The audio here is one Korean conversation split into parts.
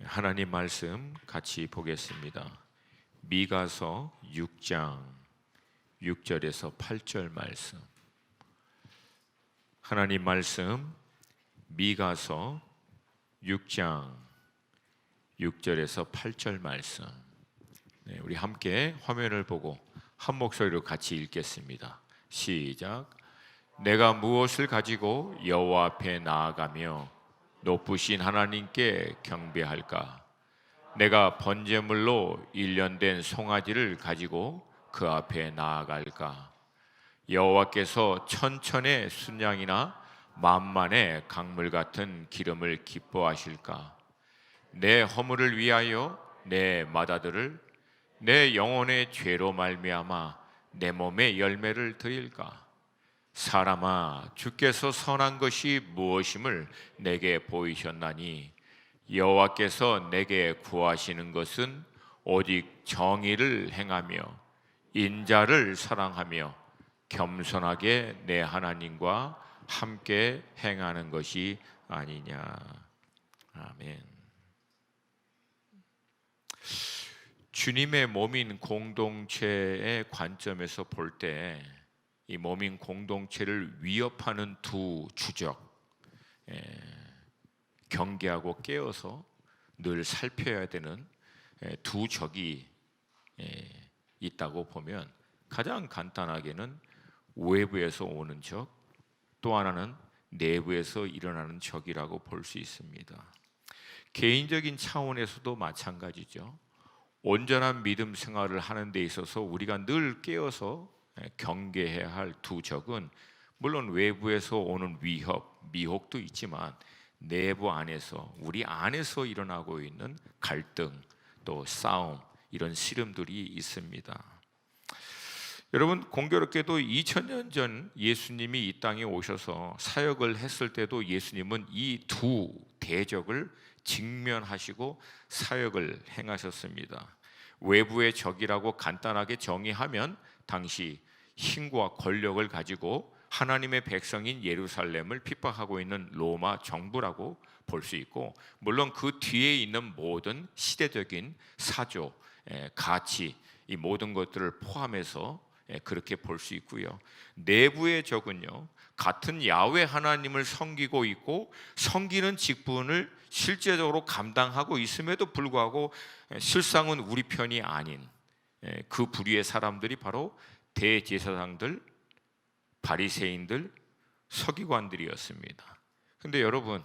하나님 말씀 같이 보겠습니다. 미가서 6장 6절에서 8절 말씀. 하나님 말씀 미가서 6장 6절에서 8절 말씀. 우리 함께 화면을 보고 한 목소리로 같이 읽겠습니다. 시작. 내가 무엇을 가지고 여호와 앞에 나아가며 높으신 하나님께 경배할까? 내가 번제물로 일련된 송아지를 가지고 그 앞에 나아갈까? 여호와께서 천천의 순양이나 만만의 강물 같은 기름을 기뻐하실까? 내 허물을 위하여 내 맏아들을 내 영혼의 죄로 말미암아 내 몸의 열매를 드릴까? 사람아, 주께서 선한 것이 무엇임을 내게 보이셨나니 여호와께서 내게 구하시는 것은 오직 정의를 행하며 인자를 사랑하며 겸손하게 내 하나님과 함께 행하는 것이 아니냐. 아멘. 주님의 몸인 공동체의 관점에서 볼 때 이 몸인 공동체를 위협하는 두 주적, 경계하고 깨어서 늘 살펴야 되는 두 적이 있다고 보면, 가장 간단하게는 외부에서 오는 적, 또 하나는 내부에서 일어나는 적이라고 볼 수 있습니다. 개인적인 차원에서도 마찬가지죠. 온전한 믿음 생활을 하는 데 있어서 우리가 늘 깨어서 경계해야 할 두 적은 물론 외부에서 오는 위협, 미혹도 있지만 내부 안에서, 우리 안에서 일어나고 있는 갈등, 또 싸움, 이런 시름들이 있습니다. 여러분, 공교롭게도 2000년 전 예수님이 이 땅에 오셔서 사역을 했을 때도 예수님은 이 두 대적을 직면하시고 사역을 행하셨습니다. 외부의 적이라고 간단하게 정의하면 당시 힘과 권력을 가지고 하나님의 백성인 예루살렘을 핍박하고 있는 로마 정부라고 볼 수 있고, 물론 그 뒤에 있는 모든 시대적인 사조, 가치, 이 모든 것들을 포함해서 그렇게 볼 수 있고요. 내부의 적은요, 같은 야훼 하나님을 섬기고 있고 섬기는 직분을 실제적으로 감당하고 있음에도 불구하고 실상은 우리 편이 아닌 그 부류의 사람들이 바로 대제사장들, 바리새인들, 서기관들이었습니다. 그런데 여러분,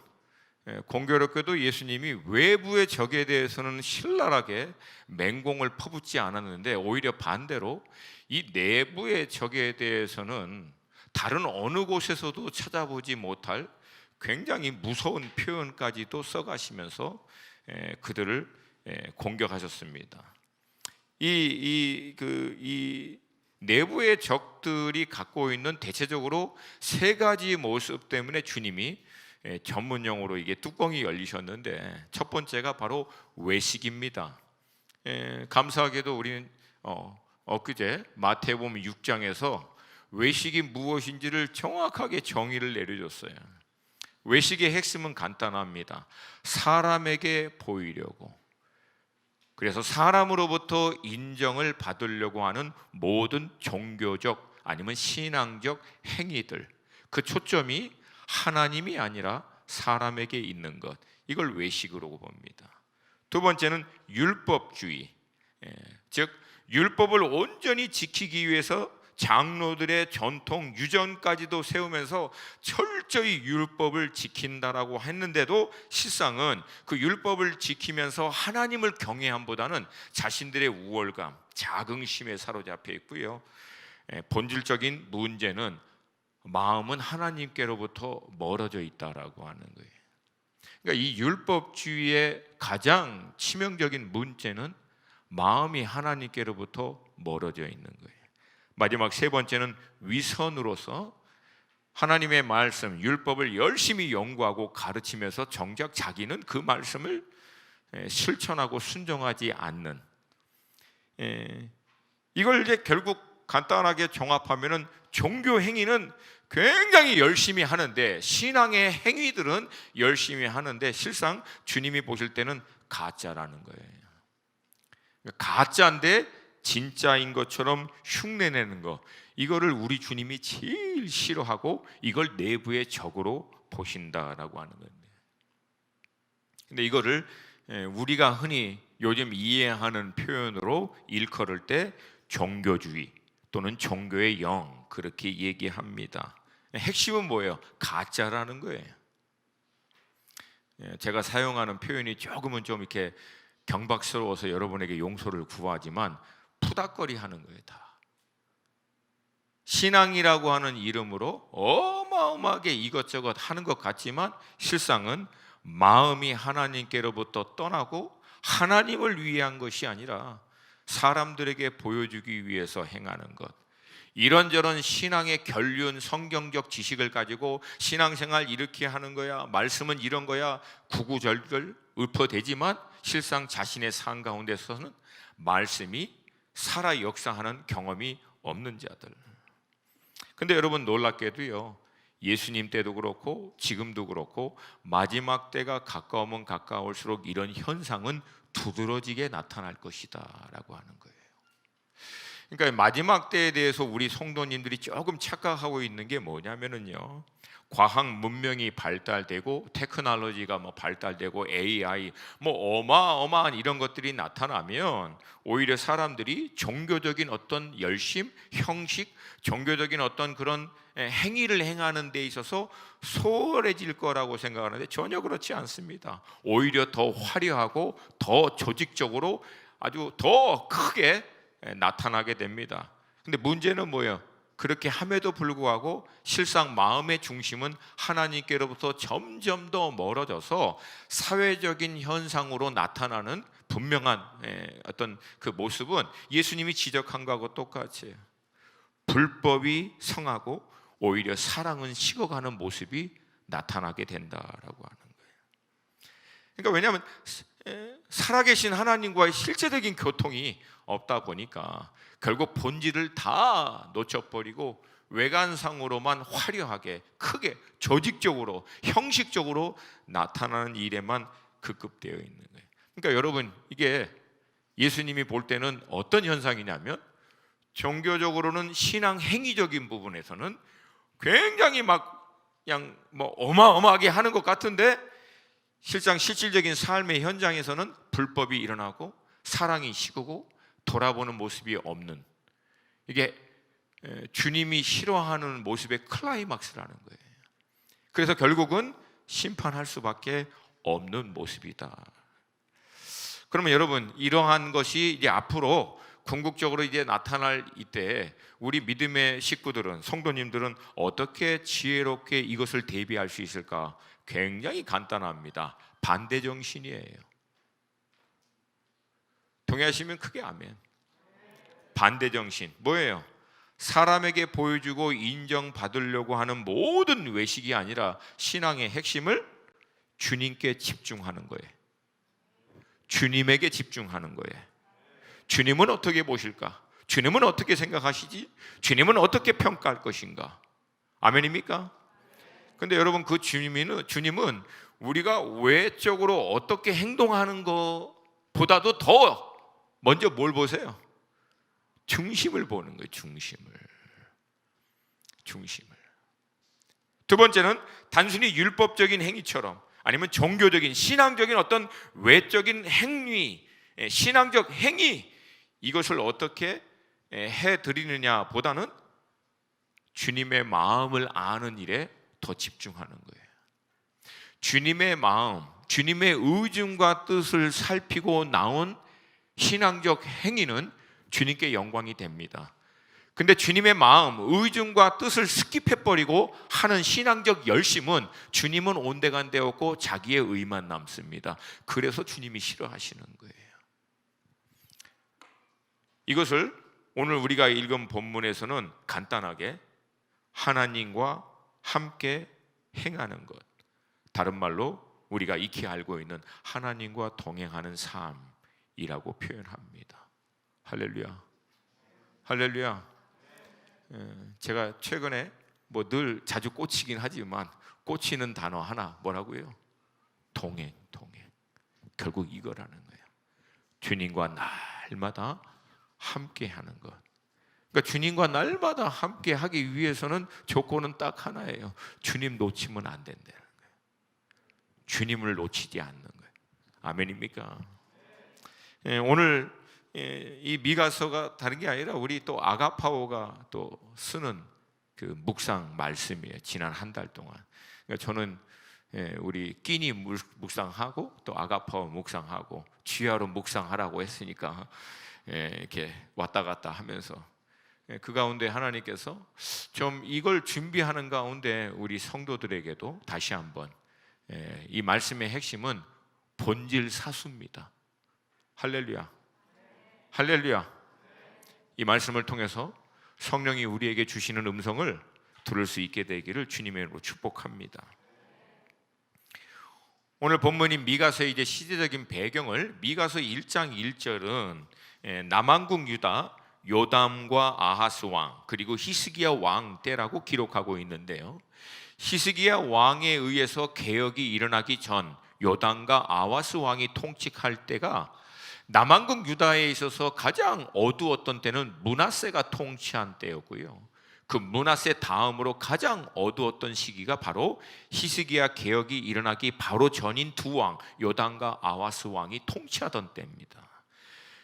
공교롭게도 예수님이 외부의 적에 대해서는 신랄하게 맹공을 퍼붓지 않았는데, 오히려 반대로 이 내부의 적에 대해서는 다른 어느 곳에서도 찾아보지 못할 굉장히 무서운 표현까지도 써가시면서 그들을 공격하셨습니다. 이 내부의 적들이 갖고 있는 대체적으로 세 가지 모습 때문에 주님이 전문용어로 이게 뚜껑이 열리셨는데, 첫 번째가 바로 외식입니다. 감사하게도 우리는 엊그제 마태복음 6장에서 외식이 무엇인지를 정확하게 정의를 내려줬어요. 외식의 핵심은 간단합니다. 사람에게 보이려고, 그래서 사람으로부터 인정을 받으려고 하는 모든 종교적 아니면 신앙적 행위들, 그 초점이 하나님이 아니라 사람에게 있는 것, 이걸 외식으로 봅니다. 두 번째는 율법주의, 즉 율법을 온전히 지키기 위해서 장로들의 전통 유전까지도 세우면서 철저히 율법을 지킨다라고 했는데도 실상은 그 율법을 지키면서 하나님을 경외함보다는 자신들의 우월감, 자긍심에 사로잡혀 있고요. 본질적인 문제는 마음은 하나님께로부터 멀어져 있다라고 하는 거예요. 그러니까 이 율법주의의 가장 치명적인 문제는 마음이 하나님께로부터 멀어져 있는 거예요. 마지막 세 번째는 위선으로서 하나님의 말씀, 율법을 열심히 연구하고 가르치면서 정작 자기는 그 말씀을 실천하고 순종하지 않는, 이걸 이제 결국 간단하게 종합하면은 종교 행위는 굉장히 열심히 하는데, 신앙의 행위들은 열심히 하는데 실상 주님이 보실 때는 가짜라는 거예요. 가짜인데 진짜인 것처럼 흉내내는 거, 이거를 우리 주님이 제일 싫어하고 이걸 내부의 적으로 보신다라고 하는 건데, 근데 이거를 우리가 흔히 요즘 이해하는 표현으로 일컬을 때 종교주의 또는 종교의 영, 그렇게 얘기합니다. 핵심은 뭐예요? 가짜라는 거예요. 제가 사용하는 표현이 조금은 좀 이렇게 경박스러워서 여러분에게 용서를 구하지만 푸닥거리 하는 거예요. 다 신앙이라고 하는 이름으로 어마어마하게 이것저것 하는 것 같지만 실상은 마음이 하나님께로부터 떠나고 하나님을 위한 것이 아니라 사람들에게 보여주기 위해서 행하는 것, 이런저런 신앙의 결륜, 성경적 지식을 가지고 신앙생활 이렇게 하는 거야, 말씀은 이런 거야, 구구절절 읊어대지만 실상 자신의 삶 가운데서는 말씀이 살아 역사하는 경험이 없는 자들. 근데 여러분, 놀랍게도요, 예수님 때도 그렇고 지금도 그렇고 마지막 때가 가까우면 가까울수록 이런 현상은 두드러지게 나타날 것이다 라고 하는 거예요. 그러니까 마지막 때에 대해서 우리 성도님들이 조금 착각하고 있는 게 뭐냐면은요, 과학 문명이 발달되고 테크놀로지가 발달되고 AI 어마어마한 이런 것들이 나타나면 오히려 사람들이 종교적인 어떤 열심, 형식, 종교적인 어떤 그런 행위를 행하는 데 있어서 소홀해질 거라고 생각하는데 전혀 그렇지 않습니다. 오히려 더 화려하고 더 조직적으로 아주 더 크게 나타나게 됩니다. 근데 문제는 뭐예요? 그렇게 함에도 불구하고 실상 마음의 중심은 하나님께로부터 점점 더 멀어져서 사회적인 현상으로 나타나는 분명한 어떤 그 모습은 예수님이 지적한 거하고 똑같이 불법이 성하고 오히려 사랑은 식어가는 모습이 나타나게 된다라고 하는 거예요. 그러니까 왜냐하면 살아계신 하나님과의 실제적인 교통이 없다 보니까 결국 본질을 다 놓쳐버리고 외관상으로만 화려하게 크게 조직적으로 형식적으로 나타나는 일에만 급급되어 있는 거예요. 그러니까 여러분, 이게 예수님이 볼 때는 어떤 현상이냐면, 종교적으로는 신앙 행위적인 부분에서는 굉장히 그냥 어마어마하게 하는 것 같은데 실상 실질적인 삶의 현장에서는 불법이 일어나고 사랑이 식고 돌아보는 모습이 없는, 이게 주님이 싫어하는 모습의 클라이막스라는 거예요. 그래서 결국은 심판할 수밖에 없는 모습이다. 그러면 여러분, 이러한 것이 이제 앞으로 궁극적으로 이제 나타날 이때 우리 믿음의 식구들은, 성도님들은 어떻게 지혜롭게 이것을 대비할 수 있을까? 굉장히 간단합니다. 반대 정신이에요. 동의하시면 크게 아멘. 반대 정신 뭐예요? 사람에게 보여주고 인정받으려고 하는 모든 외식이 아니라 신앙의 핵심을 주님께 집중하는 거예요. 주님에게 집중하는 거예요. 주님은 어떻게 보실까? 주님은 어떻게 생각하시지? 주님은 어떻게 평가할 것인가? 아멘입니까? 근데 여러분, 그 주님은 우리가 외적으로 어떻게 행동하는 것보다도 더 먼저 뭘 보세요? 중심을 보는 거예요. 중심을. 두 번째는 단순히 율법적인 행위처럼 아니면 종교적인 신앙적인 어떤 외적인 행위, 신앙적 행위, 이것을 어떻게 해드리느냐 보다는 주님의 마음을 아는 일에 더 집중하는 거예요. 주님의 마음, 주님의 의중과 뜻을 살피고 나온 신앙적 행위는 주님께 영광이 됩니다. 근데 주님의 마음, 의중과 뜻을 스킵해버리고 하는 신앙적 열심은 주님은 온데간데 없고 자기의 의만 남습니다. 그래서 주님이 싫어하시는 거예요. 이것을 오늘 우리가 읽은 본문에서는 간단하게 하나님과 함께 행하는 것, 다른 말로 우리가 익히 알고 있는 하나님과 동행하는 삶이라고 표현합니다. 할렐루야. 할렐루야. 제가 최근에 뭐 늘 자주 꽂히긴 하지만 꽂히는 단어 하나 뭐라고요? 동행. 결국 이거라는 거예요. 주님과 날마다 함께하는 것. 그러니까 주님과 날마다 함께하기 위해서는 조건은 딱 하나예요. 주님 놓치면 안 된다는 거예요. 주님을 놓치지 않는 거예요. 아멘입니까? 오늘 이 미가서가 다른 게 아니라 우리 또 아가파오가 또 쓰는 그 묵상 말씀이에요. 지난 한 달 동안. 그러니까 저는 우리 끼니 묵상하고 또 아가파오 묵상하고 주야로 묵상하라고 했으니까 이렇게 왔다 갔다 하면서 그 가운데 하나님께서 좀 이걸 준비하는 가운데 우리 성도들에게도 다시 한번 이 말씀의 핵심은 본질 사수입니다. 할렐루야. 할렐루야. 이 말씀을 통해서 성령이 우리에게 주시는 음성을 들을 수 있게 되기를 주님의 이름으로 축복합니다. 오늘 본문인 미가서의 이제 시대적인 배경을 미가서 1장 1절은 남왕국 유다 요담과 아하스 왕 그리고 히스기야 왕 때라고 기록하고 있는데요. 히스기야 왕에 의해서 개혁이 일어나기 전 요담과 아하스 왕이 통치할 때가 남왕국 유다에 있어서 가장 어두웠던 때는 므낫세가 통치한 때였고요. 그 므낫세 다음으로 가장 어두웠던 시기가 바로 히스기야 개혁이 일어나기 바로 전인 두 왕 요담과 아하스 왕이 통치하던 때입니다.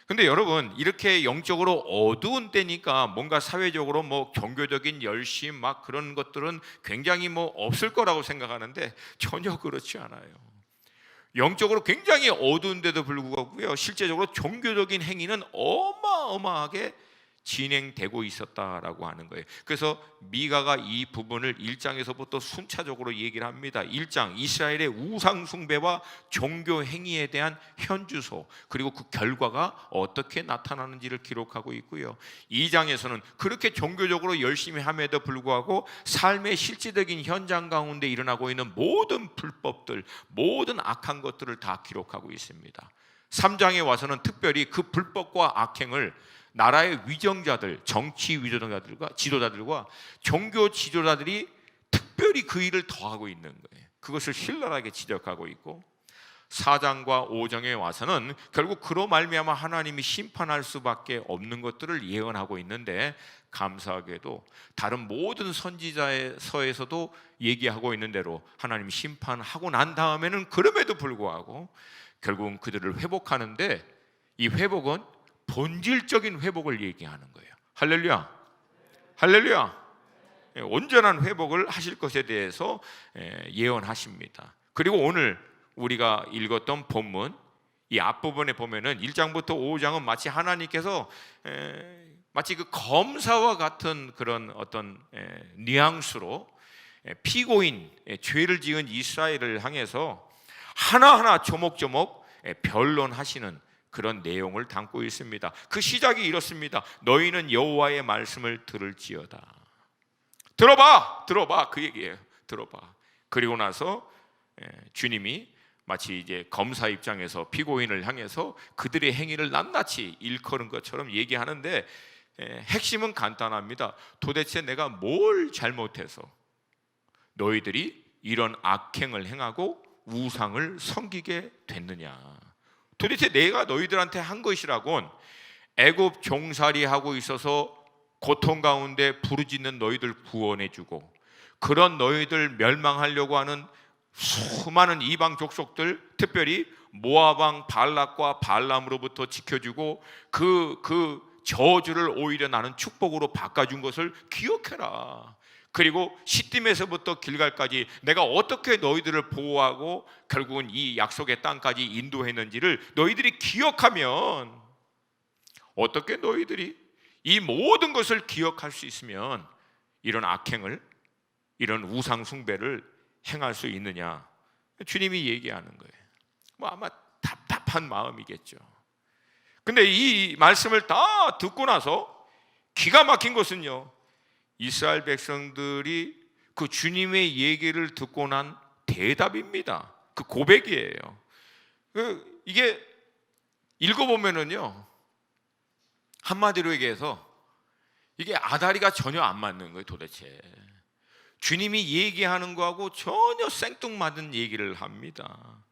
근데 여러분 이렇게 영적으로 어두운 때니까 뭔가 사회적으로 뭐 종교적인 열심 막 그런 것들은 굉장히 뭐 없을 거라고 생각하는데 전혀 그렇지 않아요. 영적으로 굉장히 어두운데도 불구하고요, 실제적으로 종교적인 행위는 어마어마하게 진행되고 있었다라고 하는 거예요. 그래서 미가가 이 부분을 1장에서부터 순차적으로 얘기를 합니다. 1장 이스라엘의 우상 숭배와 종교 행위에 대한 현주소 그리고 그 결과가 어떻게 나타나는지를 기록하고 있고요. 2장에서는 그렇게 종교적으로 열심히 함에도 불구하고 삶의 실질적인 현장 가운데 일어나고 있는 모든 불법들, 모든 악한 것들을 다 기록하고 있습니다. 3장에 와서는 특별히 그 불법과 악행을 나라의 위정자들, 정치 위정자들과 지도자들과 종교 지도자들이 특별히 그 일을 더하고 있는 거예요. 그것을 신랄하게 지적하고 있고 4장과 5장에 와서는 결국 그로 말미암아 하나님이 심판할 수밖에 없는 것들을 예언하고 있는데 감사하게도 다른 모든 선지자서에서도 얘기하고 있는 대로 하나님이 심판하고 난 다음에는 그럼에도 불구하고 결국은 그들을 회복하는데 이 회복은 본질적인 회복을 얘기하는 거예요. 할렐루야. 할렐루야. 온전한 회복을 하실 것에 대해서 예언하십니다. 그리고 오늘 우리가 읽었던 본문 이 앞부분에 보면은 1장부터 5장은 마치 하나님께서 마치 그 검사와 같은 그런 어떤 뉘앙스로 피고인 죄를 지은 이스라엘을 향해서 하나하나 조목조목 변론하시는 그런 내용을 담고 있습니다. 그 시작이 이렇습니다. 너희는 여호와의 말씀을 들을지어다. 들어봐 그 얘기예요. 들어봐. 그리고 나서 주님이 마치 이제 검사 입장에서 피고인을 향해서 그들의 행위를 낱낱이 일컬은 것처럼 얘기하는데 핵심은 간단합니다. 도대체 내가 뭘 잘못해서 너희들이 이런 악행을 행하고 우상을 섬기게 됐느냐? 도대체 내가 너희들한테 한 것이라곤 애굽 종살이하고 있어서 고통 가운데 부르짖는 너희들 구원해주고 그런 너희들 멸망하려고 하는 수많은 이방 족속들, 특별히 모압 왕 발락과 발람으로부터 지켜주고 그 저주를 오히려 나는 축복으로 바꿔준 것을 기억해라. 그리고 시딤에서부터 길갈까지 내가 어떻게 너희들을 보호하고 결국은 이 약속의 땅까지 인도했는지를 너희들이 기억하면, 어떻게 너희들이 이 모든 것을 기억할 수 있으면 이런 악행을, 이런 우상 숭배를 행할 수 있느냐? 주님이 얘기하는 거예요. 뭐 아마 답답한 마음이겠죠. 근데 이 말씀을 다 듣고 나서 기가 막힌 것은요, 이스라엘 백성들이 그 주님의 얘기를 듣고 난 대답입니다. 그 고백이에요. 이게 읽어보면은요, 한마디로 얘기해서 이게 아다리가 전혀 안 맞는 거예요. 도대체 주님이 얘기하는 거하고 전혀 생뚱맞은 얘기를 합니다.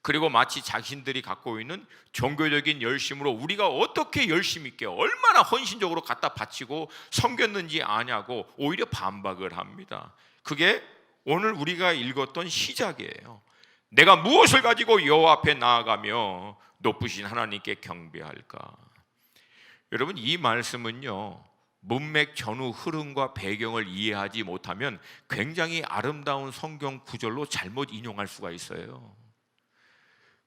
그리고 마치 자신들이 갖고 있는 종교적인 열심으로 우리가 어떻게 열심 있게 얼마나 헌신적으로 갖다 바치고 섬겼는지 아냐고 오히려 반박을 합니다. 그게 오늘 우리가 읽었던 시작이에요. 내가 무엇을 가지고 여호와 앞에 나아가며 높으신 하나님께 경배할까? 여러분, 이 말씀은요, 문맥 전후 흐름과 배경을 이해하지 못하면 굉장히 아름다운 성경 구절로 잘못 인용할 수가 있어요.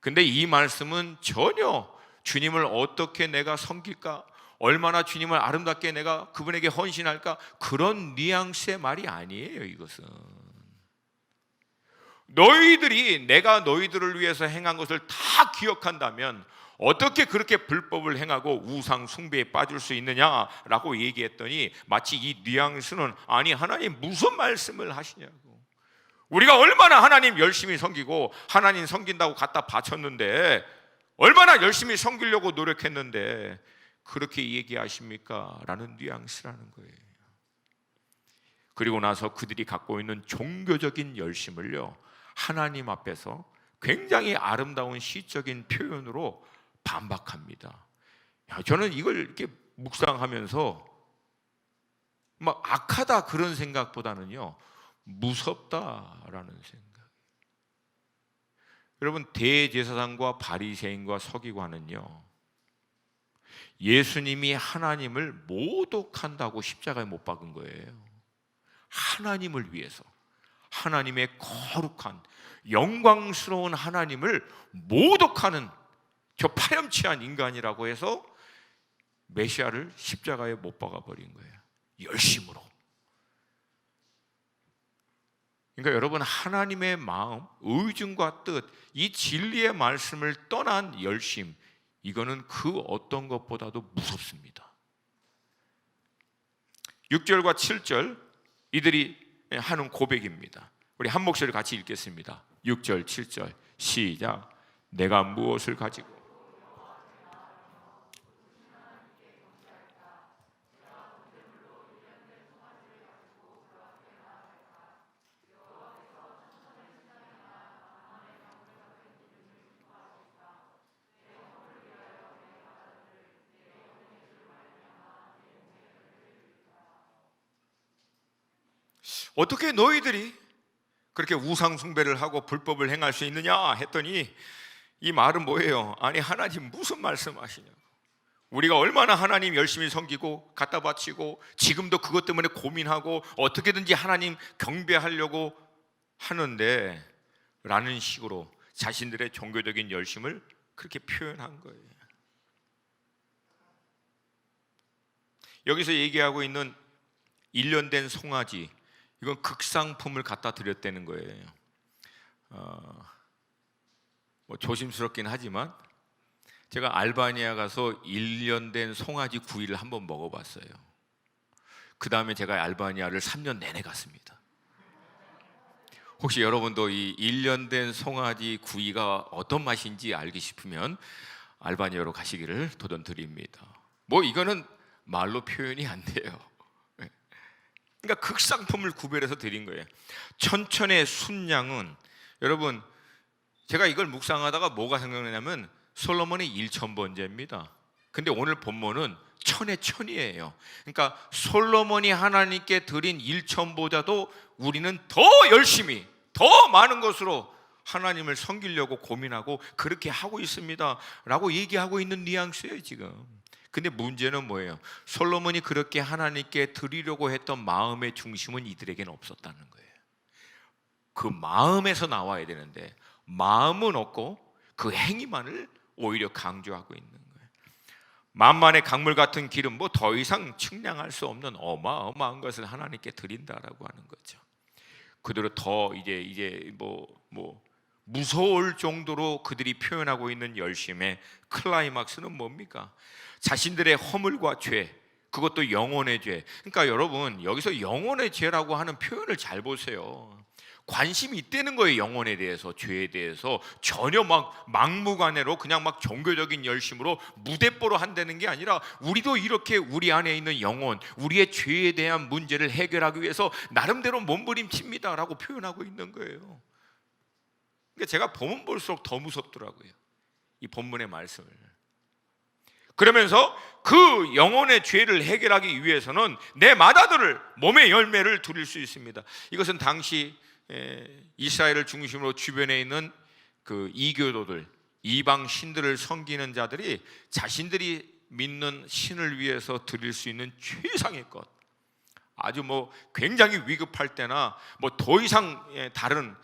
근데 이 말씀은 전혀 주님을 어떻게 내가 섬길까, 얼마나 주님을 아름답게 내가 그분에게 헌신할까, 그런 뉘앙스의 말이 아니에요. 이것은 너희들이 내가 너희들을 위해서 행한 것을 다 기억한다면 어떻게 그렇게 불법을 행하고 우상 숭배에 빠질 수 있느냐라고 얘기했더니 마치 이 뉘앙스는 아니 하나님 무슨 말씀을 하시냐고, 우리가 얼마나 하나님 열심히 섬기고 하나님 섬긴다고 갖다 바쳤는데 얼마나 열심히 섬기려고 노력했는데 그렇게 얘기하십니까? 라는 뉘앙스라는 거예요. 그리고 나서 그들이 갖고 있는 종교적인 열심을요, 하나님 앞에서 굉장히 아름다운 시적인 표현으로 반박합니다. 저는 이걸 이렇게 묵상하면서 막 악하다 그런 생각보다는요, 무섭다라는 생각. 여러분, 대제사장과 바리새인과 서기관은요, 예수님이 하나님을 모독한다고 십자가에 못 박은 거예요. 하나님을 위해서, 하나님의 거룩한 영광스러운 하나님을 모독하는 저 파렴치한 인간이라고 해서 메시아를 십자가에 못 박아버린 거예요. 열심으로. 그러니까 여러분, 하나님의 마음, 의중과 뜻, 이 진리의 말씀을 떠난 열심, 이거는 그 어떤 것보다도 무섭습니다. 6절과 7절 이들이 하는 고백입니다. 우리 한 목소리 같이 읽겠습니다. 6절 7절 시작. 내가 무엇을 가지고 어떻게 너희들이 그렇게 우상 숭배를 하고 불법을 행할 수 있느냐 했더니 이 말은 뭐예요? 아니 하나님 무슨 말씀하시냐고, 우리가 얼마나 하나님 열심히 섬기고 갖다 바치고 지금도 그것 때문에 고민하고 어떻게든지 하나님 경배하려고 하는데 라는 식으로 자신들의 종교적인 열심을 그렇게 표현한 거예요. 여기서 얘기하고 있는 1년 된 송아지, 이건 극상품을 갖다 드렸다는 거예요. 뭐 조심스럽긴 하지만 제가 알바니아 가서 1년 된 송아지 구이를 한번 먹어봤어요. 그 다음에 제가 알바니아를 3년 내내 갔습니다. 혹시 여러분도 이 1년 된 송아지 구이가 어떤 맛인지 알기 싶으면 알바니아로 가시기를 도전드립니다. 뭐 이거는 말로 표현이 안 돼요. 그러니까 극상품을 구별해서 드린 거예요. 천천의 순양은, 여러분 제가 이걸 묵상하다가 뭐가 생각나냐면 솔로몬의 1000번제입니다. 근데 오늘 본문은 천의 천이에요. 그러니까 솔로몬이 하나님께 드린 1000보다도 우리는 더 열심히 더 많은 것으로 하나님을 섬기려고 고민하고 그렇게 하고 있습니다 라고 얘기하고 있는 뉘앙스예요 지금. 근데 문제는 뭐예요? 솔로몬이 그렇게 하나님께 드리려고 했던 마음의 중심은 이들에게는 없었다는 거예요. 그 마음에서 나와야 되는데 마음은 없고 그 행위만을 오히려 강조하고 있는 거예요. 만만의 강물 같은 기름, 뭐 더 이상 측량할 수 없는 어마어마한 것을 하나님께 드린다라고 하는 거죠. 그대로 더 이제 뭐 무서울 정도로 그들이 표현하고 있는 열심의 클라이막스는 뭡니까? 자신들의 허물과 죄, 그것도 영혼의 죄. 그러니까 여러분 여기서 영혼의 죄라고 하는 표현을 잘 보세요. 관심이 있다는 거예요. 영혼에 대해서, 죄에 대해서. 전혀 막 막무가내로 그냥 막 종교적인 열심으로 무대뽀로 한다는 게 아니라, 우리도 이렇게 우리 안에 있는 영혼, 우리의 죄에 대한 문제를 해결하기 위해서 나름대로 몸부림칩니다 라고 표현하고 있는 거예요. 그러니까 제가 보면 볼수록 더 무섭더라고요, 이 본문의 말씀을. 그러면서 그 영혼의 죄를 해결하기 위해서는 내 맏아들을, 몸의 열매를 드릴 수 있습니다. 이것은 당시 이스라엘을 중심으로 주변에 있는 그 이교도들, 이방 신들을 섬기는 자들이 자신들이 믿는 신을 위해서 드릴 수 있는 최상의 것, 아주 뭐 굉장히 위급할 때나 뭐 더 이상 다른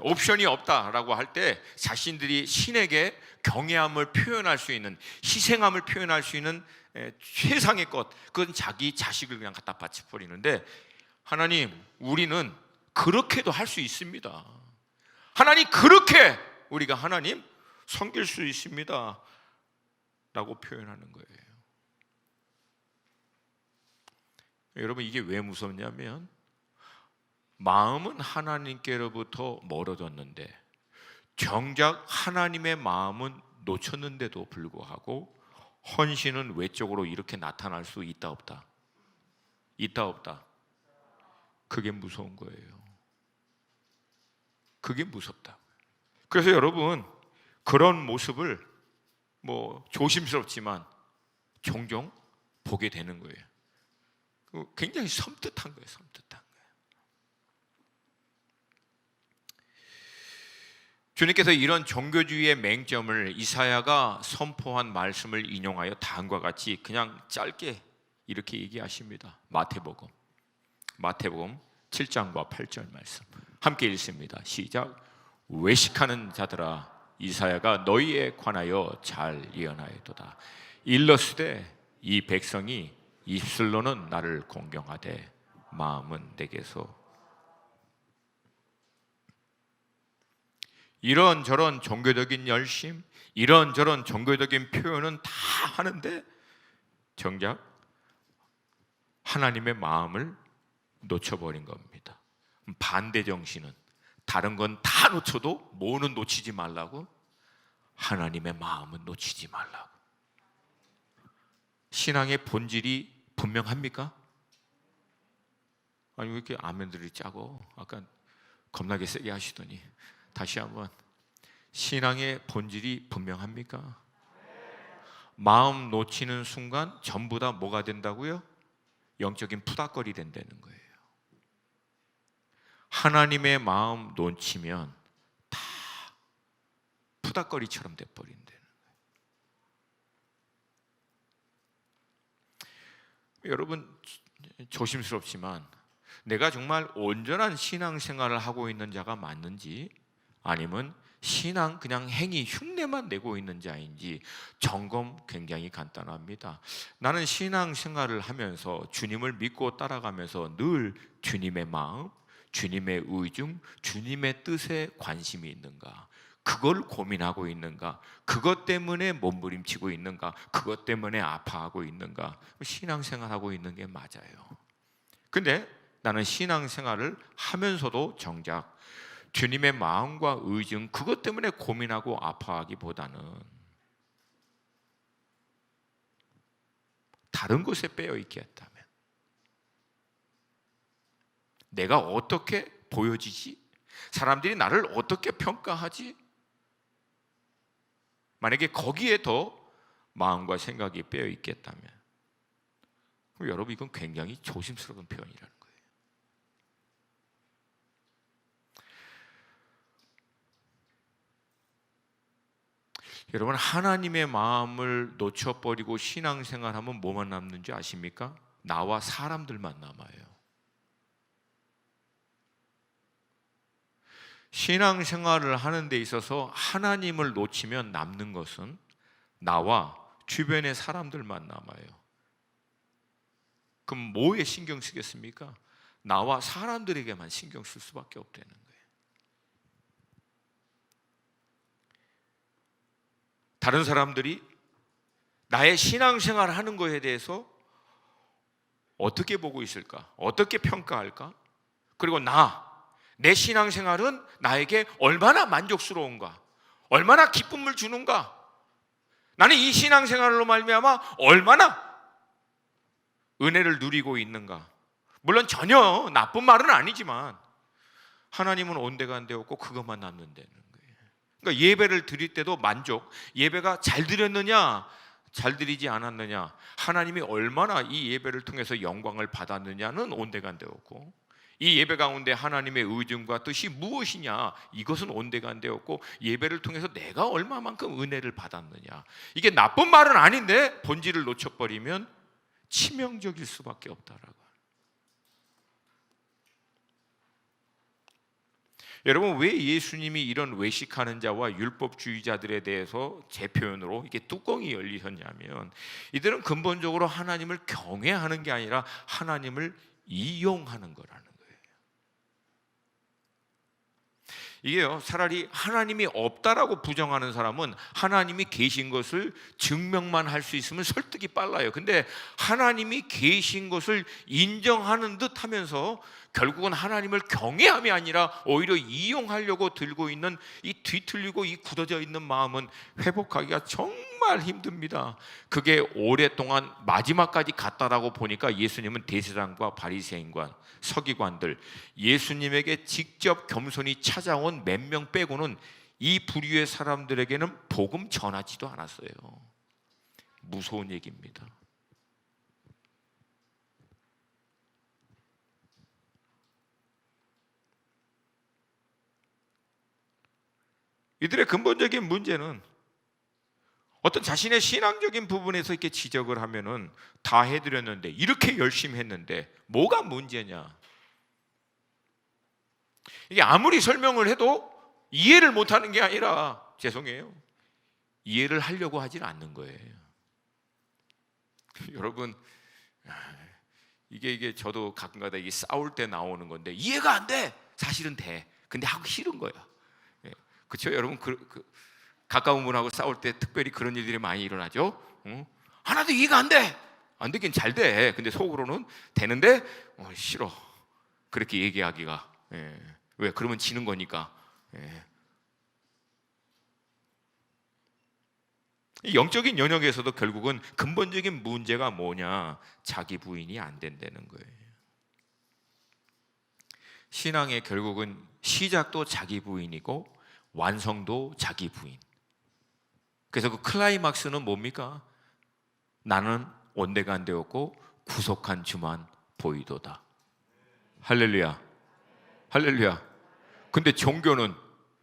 옵션이 없다라고 할 때 자신들이 신에게 경외함을 표현할 수 있는, 희생함을 표현할 수 있는 최상의 것, 그건 자기 자식을 그냥 갖다 바쳐버리는데, 하나님, 우리는 그렇게도 할 수 있습니다. 하나님, 그렇게 우리가 하나님 섬길 수 있습니다 라고 표현하는 거예요. 여러분, 이게 왜 무섭냐면, 마음은 하나님께로부터 멀어졌는데 정작 하나님의 마음은 놓쳤는데도 불구하고 헌신은 외적으로 이렇게 나타날 수 있다 없다? 있다 없다? 그게 무서운 거예요. 그게 무섭다. 그래서 여러분, 그런 모습을 뭐 조심스럽지만 종종 보게 되는 거예요. 굉장히 섬뜩한 거예요. 섬뜩한. 주님께서 이런 종교주의의 맹점을 이사야가 선포한 말씀을 인용하여 다음과 같이 그냥 짧게 이렇게 얘기하십니다. 마태복음 7장과 8절 말씀 함께 읽습니다. 시작. 외식하는 자들아, 이사야가 너희에 관하여 잘 예언하였도다. 일러스되 이 백성이 입술로는 나를 공경하되 마음은 내게서. 이런저런 종교적인 열심, 이런저런 종교적인 표현은 다 하는데 정작 하나님의 마음을 놓쳐버린 겁니다. 반대 정신은 다른 건 다 놓쳐도 뭐는 놓치지 말라고? 하나님의 마음은 놓치지 말라고. 신앙의 본질이 분명합니까? 아니 왜 이렇게 아멘들이 짜고 아까 겁나게 세게 하시더니 다시 한번, 신앙의 본질이 분명합니까? 마음 놓치는 순간 전부 다 뭐가 된다고요? 영적인 푸닥거리 된다는 거예요. 하나님의 마음 놓치면 다 푸닥거리처럼 돼버린다는 거예요. 여러분, 조심스럽지만 내가 정말 온전한 신앙생활을 하고 있는 자가 맞는지, 아니면 신앙 그냥 행위 흉내만 내고 있는 자인지 점검 굉장히 간단합니다. 나는 신앙생활을 하면서 주님을 믿고 따라가면서 늘 주님의 마음, 주님의 의중, 주님의 뜻에 관심이 있는가? 그걸 고민하고 있는가? 그것 때문에 몸부림치고 있는가? 그것 때문에 아파하고 있는가? 신앙생활하고 있는 게 맞아요. 근데 나는 신앙생활을 하면서도 정작 주님의 마음과 의중, 그것 때문에 고민하고 아파하기보다는 다른 곳에 빼어 있게 했다면, 내가 어떻게 보여지지? 사람들이 나를 어떻게 평가하지? 만약에 거기에 더 마음과 생각이 빼어 있겠다면, 여러분, 이건 굉장히 조심스러운 표현이라는 거예요. 여러분, 하나님의 마음을 놓쳐버리고 신앙생활하면 뭐만 남는지 아십니까? 나와 사람들만 남아요. 신앙생활을 하는 데 있어서 하나님을 놓치면 남는 것은 나와 주변의 사람들만 남아요. 그럼 뭐에 신경 쓰겠습니까? 나와 사람들에게만 신경 쓸 수밖에 없다는 거예요. 다른 사람들이 나의 신앙생활을 하는 것에 대해서 어떻게 보고 있을까? 어떻게 평가할까? 그리고 나 내 신앙생활은 나에게 얼마나 만족스러운가, 얼마나 기쁨을 주는가, 나는 이 신앙생활로 말미암아 얼마나 은혜를 누리고 있는가. 물론 전혀 나쁜 말은 아니지만 하나님은 온데간데 없고 그것만 남는다는 거예요. 그러니까 예배를 드릴 때도 만족, 예배가 잘 드렸느냐 잘 드리지 않았느냐, 하나님이 얼마나 이 예배를 통해서 영광을 받았느냐는 온데간데 없고, 이 예배 가운데 하나님의 의중과 뜻이 무엇이냐, 이것은 온데간데 없고, 예배를 통해서 내가 얼마만큼 은혜를 받았느냐, 이게 나쁜 말은 아닌데 본질을 놓쳐버리면 치명적일 수밖에 없다라고. 여러분, 왜 예수님이 이런 외식하는 자와 율법주의자들에 대해서 제 표현으로 이게 뚜껑이 열리셨냐면, 이들은 근본적으로 하나님을 경외하는 게 아니라 하나님을 이용하는 거라는 거예요. 이게요, 차라리 하나님이 없다라고 부정하는 사람은 하나님이 계신 것을 증명만 할 수 있으면 설득이 빨라요. 근데 하나님이 계신 것을 인정하는 듯 하면서 결국은 하나님을 경외함이 아니라 오히려 이용하려고 들고 있는 이 뒤틀리고 이 굳어져 있는 마음은 회복하기가 정말 힘듭니다. 그게 오랫동안 마지막까지 갔다라고 보니까 예수님은 대제사장과 바리새인과 서기관들, 예수님에게 직접 겸손히 찾아온 몇 명 빼고는 이 부류의 사람들에게는 복음 전하지도 않았어요. 무서운 얘기입니다. 이들의 근본적인 문제는 어떤 자신의 신앙적인 부분에서 이렇게 지적을 하면은 다 해드렸는데, 이렇게 열심히 했는데 뭐가 문제냐, 이게 아무리 설명을 해도 이해를 못하는 게 아니라, 죄송해요, 이해를 하려고 하진 않는 거예요. 여러분, 이게 저도 가끔가다 이게 싸울 때 나오는 건데, 이해가 안 돼, 사실은 돼, 근데 하기 싫은 거야. 그렇죠? 여러분, 가까운 분하고 싸울 때 특별히 그런 일들이 많이 일어나죠. 하나도 이해가 안 돼. 안 되긴 잘 돼. 근데 속으로는 되는데 싫어. 그렇게 얘기하기가. 왜? 그러면 지는 거니까. 영적인 영역에서도 결국은 근본적인 문제가 뭐냐, 자기 부인이 안 된다는 거예요. 신앙의 결국은 시작도 자기 부인이고 완성도 자기 부인. 그래서 그 클라이막스는 뭡니까? 나는 온데간데 없고 구속한 주만 보이도다. 할렐루야, 할렐루야. 근데 종교는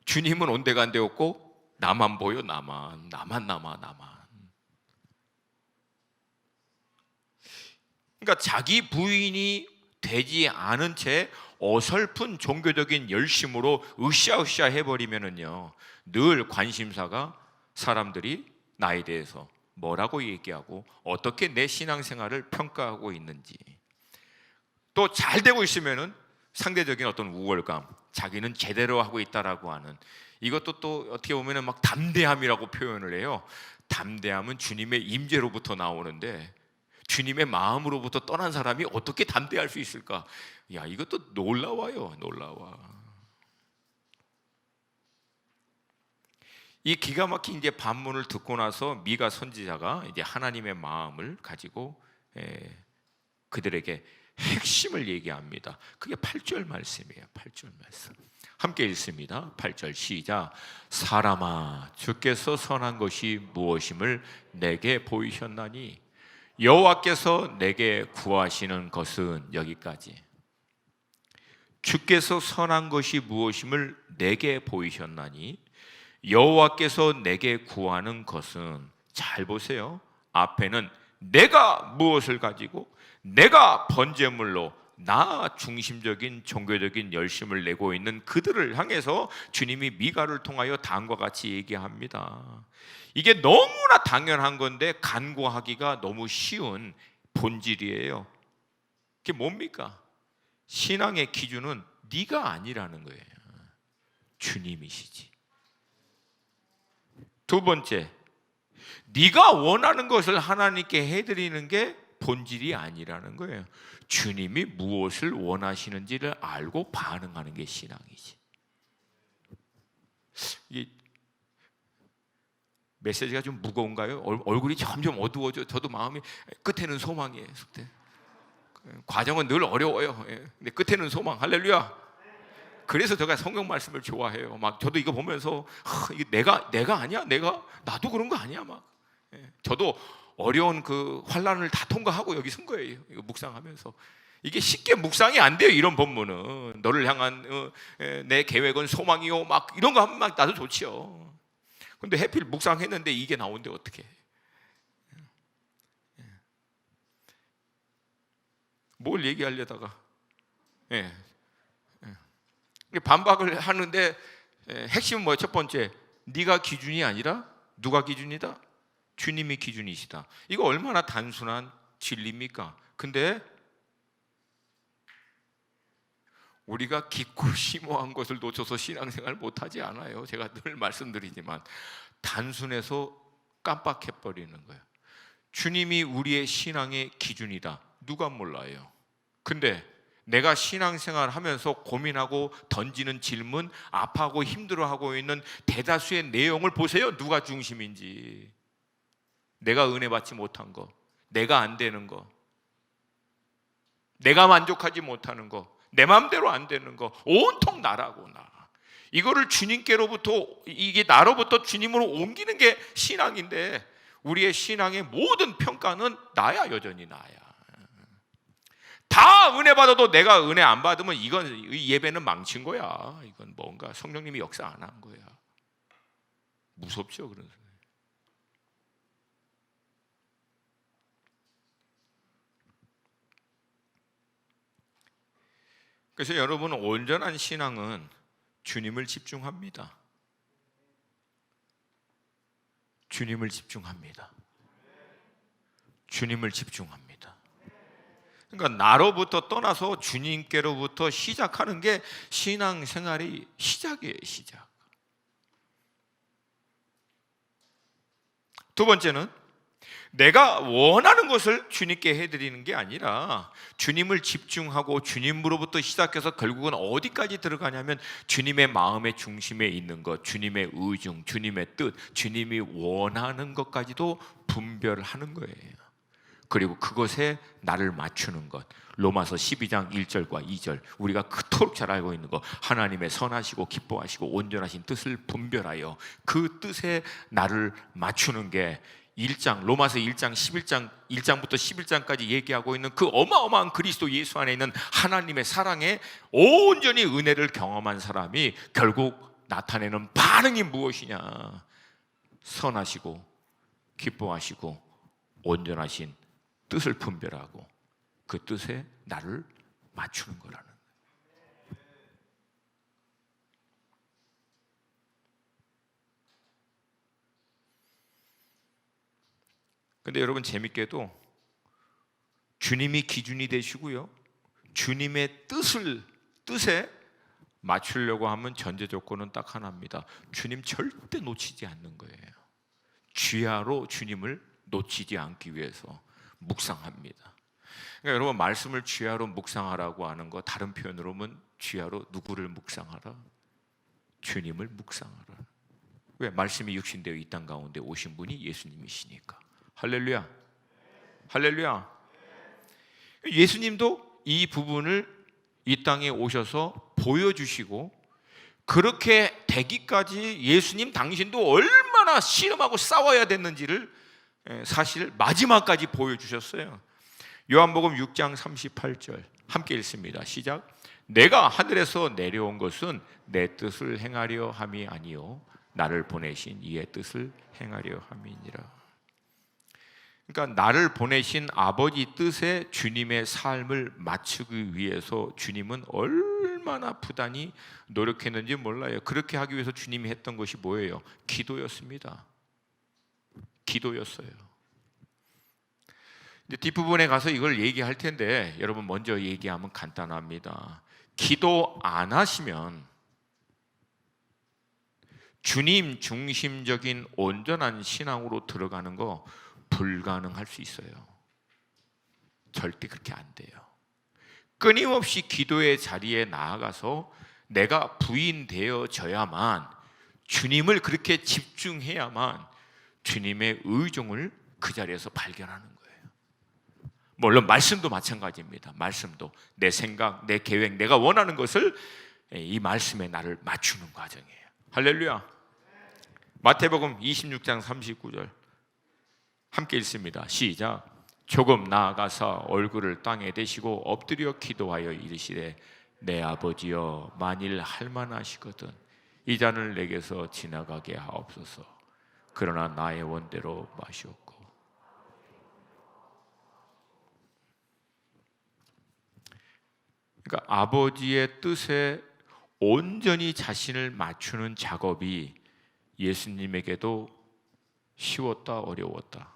주님은 온데간데 없고 나만 보여, 나만. 그러니까 자기 부인이 되지 않은 채 어설픈 종교적인 열심으로 으쌰으쌰 해버리면은요, 늘 관심사가 사람들이 나에 대해서 뭐라고 얘기하고 어떻게 내 신앙생활을 평가하고 있는지, 또 잘 되고 있으면은 상대적인 어떤 우월감, 자기는 제대로 하고 있다라고 하는, 이것도 또 어떻게 보면은 막 담대함이라고 표현을 해요. 담대함은 주님의 임재로부터 나오는데 주님의 마음으로부터 떠난 사람이 어떻게 담대할 수 있을까? 야, 이것도 놀라워요, 놀라워. 이 기가 막힌 이제 반문을 듣고 나서 미가 선지자가 이제 하나님의 마음을 가지고 그들에게 핵심을 얘기합니다. 그게 8절 말씀이에요. 8절 말씀. 함께 읽습니다. 8절 시작. 사람아, 주께서 선한 것이 무엇임을 내게 보이셨나니 여호와께서 내게 구하시는 것은, 여기까지. 주께서 선한 것이 무엇임을 내게 보이셨나니 여호와께서 내게 구하는 것은, 잘 보세요. 앞에는 내가 무엇을 가지고 내가 번제물로 나 중심적인 종교적인 열심을 내고 있는 그들을 향해서 주님이 미가를 통하여 다음과 같이 얘기합니다. 이게 너무나 당연한 건데 간구하기가 너무 쉬운 본질이에요. 그게 뭡니까? 신앙의 기준은 네가 아니라는 거예요. 주님이시지. 두 번째, 네가 원하는 것을 하나님께 해드리는 게 본질이 아니라는 거예요. 주님이 무엇을 원하시는지를 알고 반응하는 게 신앙이지. 이게 메시지가 좀 무거운가요? 얼굴이 점점 어두워져. 저도 마음이, 끝에는 소망이에요. 과정은 늘 어려워요. 근데 끝에는 소망. 할렐루야. 그래서 제가 성경 말씀을 좋아해요. 막 저도 이거 보면서 이게 내가 아니야? 나도 그런 거 아니야? 막 저도 어려운 그 환란을 다 통과하고 여기 선 거예요. 이거 묵상하면서 이게 쉽게 묵상이 안 돼요. 이런 본문은 너를 향한 내 계획은 소망이요. 막 이런 거 하면 막 나도 좋지요. 근데 해필 묵상했는데 이게 나오는데 어떻게? 뭘 얘기하려다가 반박을 하는데 핵심은 뭐예요? 첫 번째, 네가 기준이 아니라 누가 기준이다? 주님이 기준이시다. 이거 얼마나 단순한 진리입니까? 근데 우리가 깊고 심오한 것을 놓쳐서 신앙생활 못하지 않아요. 제가 늘 말씀드리지만 단순해서 깜빡해버리는 거예요. 주님이 우리의 신앙의 기준이다. 누가 몰라요. 근데 내가 신앙생활 하면서 고민하고 던지는 질문, 아파하고 힘들어하고 있는 대다수의 내용을 보세요. 누가 중심인지. 내가 은혜 받지 못한 거, 내가 안 되는 거, 내가 만족하지 못하는 거, 내 마음대로 안 되는 거, 온통 나라고 나. 이거를 주님께로부터, 이게 나로부터 주님으로 옮기는 게 신앙인데 우리의 신앙의 모든 평가는 나야. 여전히 나야. 다 은혜 받아도 내가 은혜 안 받으면 이건, 이 예배는 망친 거야. 이건 뭔가 성령님이 역사 안 한 거야. 무섭죠? 그런. 그래서 여러분, 온전한 신앙은 주님을 집중합니다. 주님을 집중합니다. 주님을 집중합니다. 그러니까 나로부터 떠나서 주님께로부터 시작하는 게 신앙생활의 시작이에요. 시작. 두 번째는 내가 원하는 것을 주님께 해드리는 게 아니라 주님을 집중하고 주님으로부터 시작해서 결국은 어디까지 들어가냐면 주님의 마음의 중심에 있는 것, 주님의 의중, 주님의 뜻, 주님이 원하는 것까지도 분별하는 거예요. 그리고 그것에 나를 맞추는 것. 로마서 12장 1절과 2절, 우리가 그토록 잘 알고 있는 거, 하나님의 선하시고 기뻐하시고 온전하신 뜻을 분별하여 그 뜻에 나를 맞추는 게 1장, 로마서 1장 11장 1장부터 11장까지 얘기하고 있는 그 어마어마한 그리스도 예수 안에 있는 하나님의 사랑에 온전히 은혜를 경험한 사람이 결국 나타내는 반응이 무엇이냐? 선하시고 기뻐하시고 온전하신 뜻을 분별하고 그 뜻에 나를 맞추는 거라는 거예요. 근데 여러분, 재밌게도 주님이 기준이 되시고요, 주님의 뜻에 맞추려고 하면 전제 조건은 딱 하나입니다. 주님 절대 놓치지 않는 거예요. 쥐하로 주님을 놓치지 않기 위해서 묵상합니다. 그러니까 여러분, 말씀을 쥐하로 묵상하라고 하는 거, 다른 표현으로 하면 쥐하로 누구를 묵상하라? 주님을 묵상하라. 왜? 말씀이 육신되어 이 땅 가운데 오신 분이 예수님이시니까. 할렐루야. 할렐루야. 예수님도 이 부분을 이 땅에 오셔서 보여주시고, 그렇게 되기까지 예수님 당신도 얼마나 씨름하고 싸워야 됐는지를 사실 마지막까지 보여주셨어요. 요한복음 6장 38절 함께 읽습니다. 시작. 내가 하늘에서 내려온 것은 내 뜻을 행하려 함이 아니요 나를 보내신 이의 뜻을 행하려 함이니라. 그러니까 나를 보내신 아버지 뜻에 주님의 삶을 맞추기 위해서 주님은 얼마나 부단히 노력했는지 몰라요. 그렇게 하기 위해서 주님이 했던 것이 뭐예요? 기도였습니다. 기도였어요. 이제 뒷부분에 가서 이걸 얘기할 텐데 여러분, 먼저 얘기하면 간단합니다. 기도 안 하시면 주님 중심적인 온전한 신앙으로 들어가는 거 불가능할 수 있어요. 절대 그렇게 안 돼요. 끊임없이 기도의 자리에 나아가서 내가 부인되어져야만, 주님을 그렇게 집중해야만 주님의 의중을 그 자리에서 발견하는 거예요. 물론 말씀도 마찬가지입니다. 말씀도 내 생각, 내 계획, 내가 원하는 것을 이 말씀에 나를 맞추는 과정이에요. 할렐루야. 마태복음 26장 39절 함께 읽습니다. 시작. 조금 나아가서 얼굴을 땅에 대시고 엎드려 기도하여 이르시되 내 아버지여, 만일 할만하시거든 이 잔을 내게서 지나가게 하옵소서. 그러나 나의 원대로 마시옵고. 그러니까 아버지의 뜻에 온전히 자신을 맞추는 작업이 예수님에게도 쉬웠다, 어려웠다?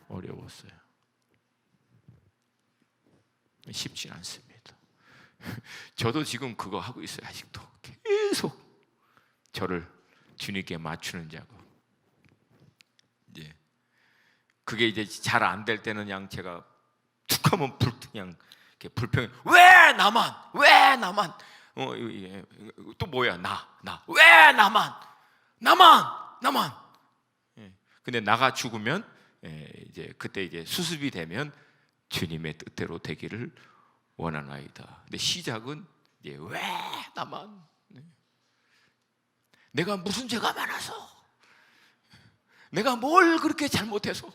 어려웠어요. 쉽지 않습니다. 저도 지금 그거 하고 있어요. 아직도 계속 저를 주님께 맞추는 작업. 이제 그게 이제 잘 안 될 때는 그냥 제가 툭하면 그냥 이렇게 불평해. 왜 나만? 왜 나만? 또 뭐야? 나. 왜 나만? 나만. 근데 나가 죽으면 이제 그때 이제 수습이 되면 주님의 뜻대로 되기를 원하나이다. 근데 시작은 이제 왜 나만? 내가 무슨 죄가 많아서? 내가 뭘 그렇게 잘못해서?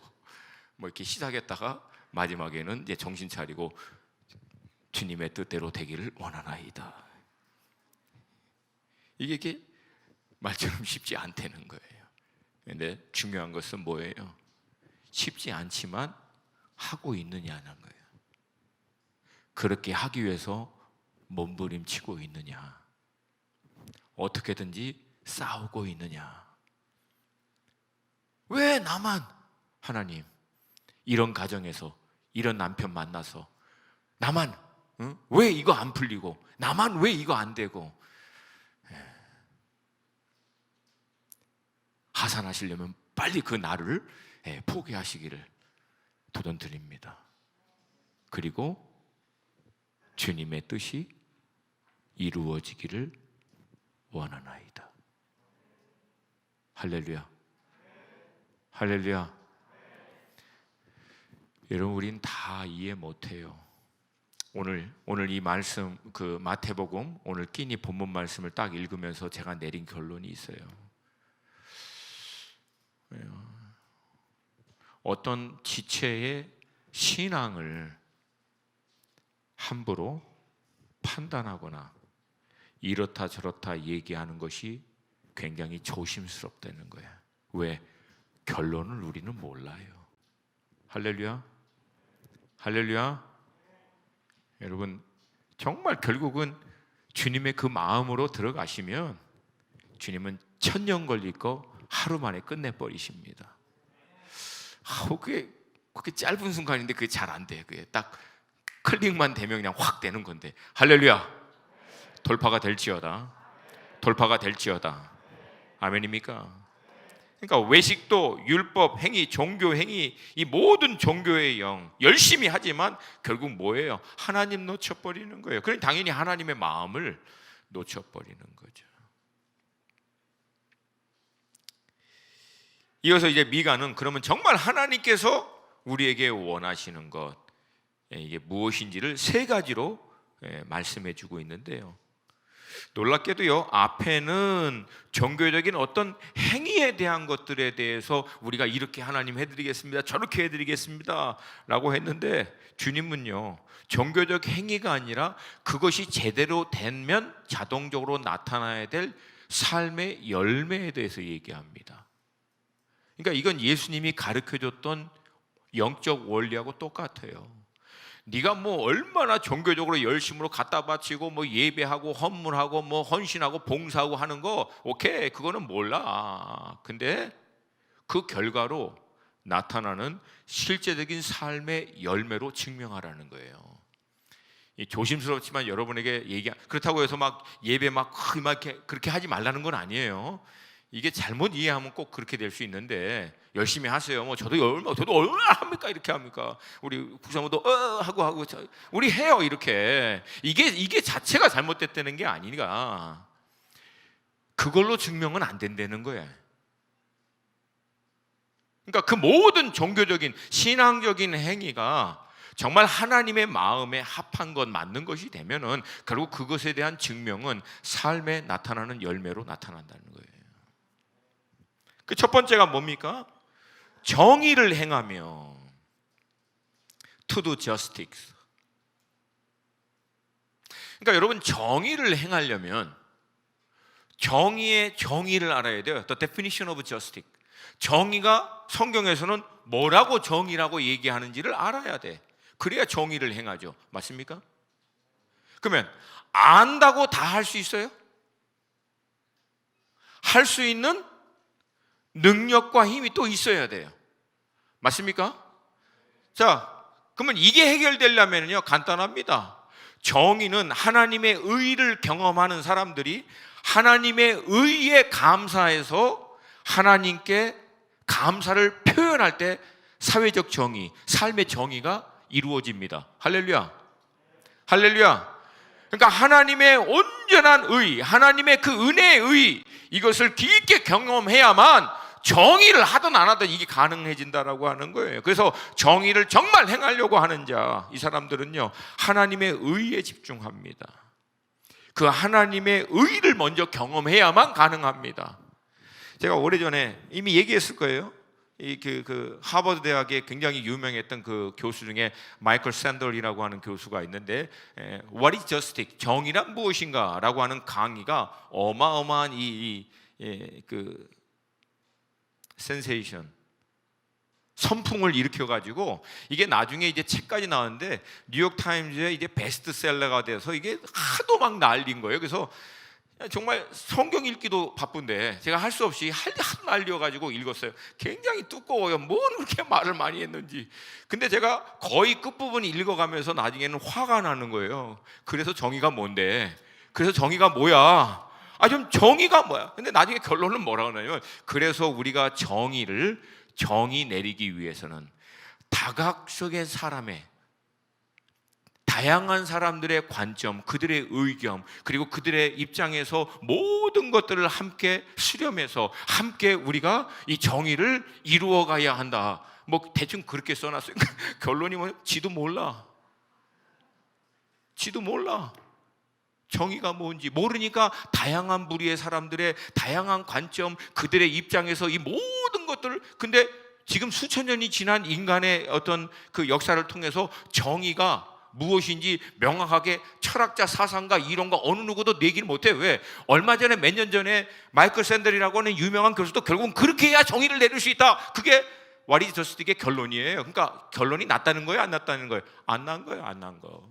뭐 이렇게 시작했다가 마지막에는 이제 정신 차리고 주님의 뜻대로 되기를 원하나이다. 이게 말처럼 쉽지 않다는 거예요. 근데 중요한 것은 뭐예요? 쉽지 않지만 하고 있느냐는 거예요. 그렇게 하기 위해서 몸부림치고 있느냐, 어떻게든지 싸우고 있느냐. 왜 나만? 하나님, 이런 가정에서 이런 남편 만나서 나만 왜 이거 안 풀리고, 나만 왜 이거 안 되고. 하산하시려면 빨리 그 나를 포기하시기를 도전드립니다. 그리고 주님의 뜻이 이루어지기를 원하나이다. 할렐루야. 할렐루야. 여러분, 우린 다 이해 못해요. 오늘 이 말씀, 그 마태복음 오늘 끼니 본문 말씀을 딱 읽으면서 제가 내린 결론이 있어요. 어떤 지체의 신앙을 함부로 판단하거나 이렇다 저렇다 얘기하는 것이 굉장히 조심스럽다는 거예요. 왜? 결론을 우리는 몰라요. 할렐루야. 할렐루야. 여러분, 정말 결국은 주님의 그 마음으로 들어가시면 주님은 1000년 걸릴 거 하루 만에 끝내버리십니다. 그게 짧은 순간인데 그게 잘 안 돼. 그게 딱 클릭만 되면 그냥 확 되는 건데. 할렐루야. 돌파가 될지어다. 돌파가 될지어다. 아멘입니까? 그러니까 외식도, 율법, 행위, 종교 행위, 이 모든 종교의 영 열심히 하지만 결국 뭐예요? 하나님 놓쳐버리는 거예요. 그러니 당연히 하나님의 마음을 놓쳐버리는 거죠. 이어서 이제 미가는 그러면 정말 하나님께서 우리에게 원하시는 것, 이게 무엇인지를 3가지로 말씀해 주고 있는데요. 놀랍게도요, 앞에는 종교적인 어떤 행위에 대한 것들에 대해서 우리가 이렇게 하나님 해드리겠습니다, 저렇게 해드리겠습니다 라고 했는데, 주님은요 종교적 행위가 아니라 그것이 제대로 되면 자동적으로 나타나야 될 삶의 열매에 대해서 얘기합니다. 그러니까 이건 예수님이 가르쳐줬던 영적 원리하고 똑같아요. 네가 뭐 얼마나 종교적으로 열심으로 갖다 바치고 뭐 예배하고 헌물하고 뭐 헌신하고 봉사하고 하는 거 오케이, 그거는 몰라. 근데 그 결과로 나타나는 실제적인 삶의 열매로 증명하라는 거예요. 조심스럽지만 여러분에게 그렇다고 해서 막 예배 막 그렇게 하지 말라는 건 아니에요. 이게 잘못 이해하면 꼭 그렇게 될 수 있는데, 열심히 하세요. 뭐 저도 얼마나 합니까? 이렇게 합니까? 우리 국사모도 하고 우리 해요 이렇게. 이게 자체가 잘못됐다는 게 아니라 그걸로 증명은 안 된다는 거예요. 그러니까 그 모든 종교적인 신앙적인 행위가 정말 하나님의 마음에 합한 것, 맞는 것이 되면은 결국 그것에 대한 증명은 삶에 나타나는 열매로 나타난다는 거예요. 그 첫 번째가 뭡니까? 정의를 행하며, to do justice. 그러니까 여러분, 정의를 행하려면 정의의 정의를 알아야 돼요. The definition of justice. 정의가 성경에서는 뭐라고 정의라고 얘기하는지를 알아야 돼. 그래야 정의를 행하죠. 맞습니까? 그러면 안다고 다 할 수 있어요? 할 수 있는 능력과 힘이 또 있어야 돼요. 맞습니까? 자, 그러면 이게 해결되려면요, 간단합니다. 정의는 하나님의 의를 경험하는 사람들이 하나님의 의에 감사해서 하나님께 감사를 표현할 때 사회적 정의, 삶의 정의가 이루어집니다. 할렐루야. 할렐루야. 그러니까 하나님의 온전한 의, 하나님의 그 은혜의 의, 이것을 깊게 경험해야만 정의를 하든 안 하든 이게 가능해진다라고 하는 거예요. 그래서 정의를 정말 행하려고 하는 자, 이 사람들은요, 하나님의 의에 집중합니다. 그 하나님의 의를 먼저 경험해야만 가능합니다. 제가 오래전에 이미 얘기했을 거예요. 그 하버드 대학에 굉장히 유명했던 그 교수 중에 마이클 샌들이라고 하는 교수가 있는데, What is justice? 정의란 무엇인가라고 하는 강의가 어마어마한 그 센세이션, 선풍을 일으켜가지고 이게 나중에 이제 책까지 나왔는데 뉴욕 타임즈에 이제 베스트셀러가 돼서 이게 하도 막 날린 거예요. 그래서 정말 성경 읽기도 바쁜데 제가 할 수 없이 하도 날려가지고 읽었어요. 굉장히 두꺼워요. 뭘 그렇게 말을 많이 했는지. 근데 제가 거의 끝부분 읽어가면서 나중에는 화가 나는 거예요. 그래서 정의가 뭔데? 그래서 정의가 뭐야? 좀 정의가 뭐야? 근데 나중에 결론은 뭐라고 하냐면, 그래서 우리가 정의 내리기 위해서는 다각적인 사람의, 다양한 사람들의 관점, 그들의 의견, 그리고 그들의 입장에서 모든 것들을 함께 수렴해서 함께 우리가 이 정의를 이루어 가야 한다. 뭐 대충 그렇게 써놨어요. 결론이 뭐냐? 지도 몰라. 정의가 뭔지 모르니까 다양한 부류의 사람들의 다양한 관점, 그들의 입장에서 이 모든 것들을, 근데 지금 수천 년이 지난 인간의 어떤 그 역사를 통해서 정의가 무엇인지 명확하게 철학자, 사상가, 이론가 어느 누구도 얘기를 못해. 왜? 얼마 전에, 몇 년 전에 마이클 샌들이라고 하는 유명한 교수도 결국은 그렇게 해야 정의를 내릴 수 있다. 그게 What is Justice의 결론이에요. 그러니까 결론이 났다는 거예요, 안 났다는 거예요? 안 난 거예요, 안 난 거.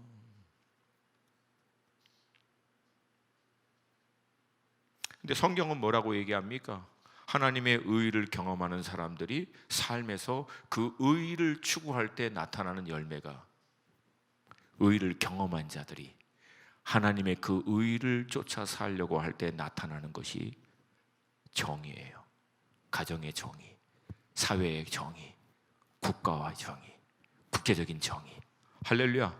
근데 성경은 뭐라고 얘기합니까? 하나님의 의를 경험하는 사람들이 삶에서 그 의를 추구할 때 나타나는 열매가, 의를 경험한 자들이 하나님의 그 의를 쫓아 살려고 할 때 나타나는 것이 정의예요. 가정의 정의, 사회의 정의, 국가와의 정의, 국제적인 정의. 할렐루야.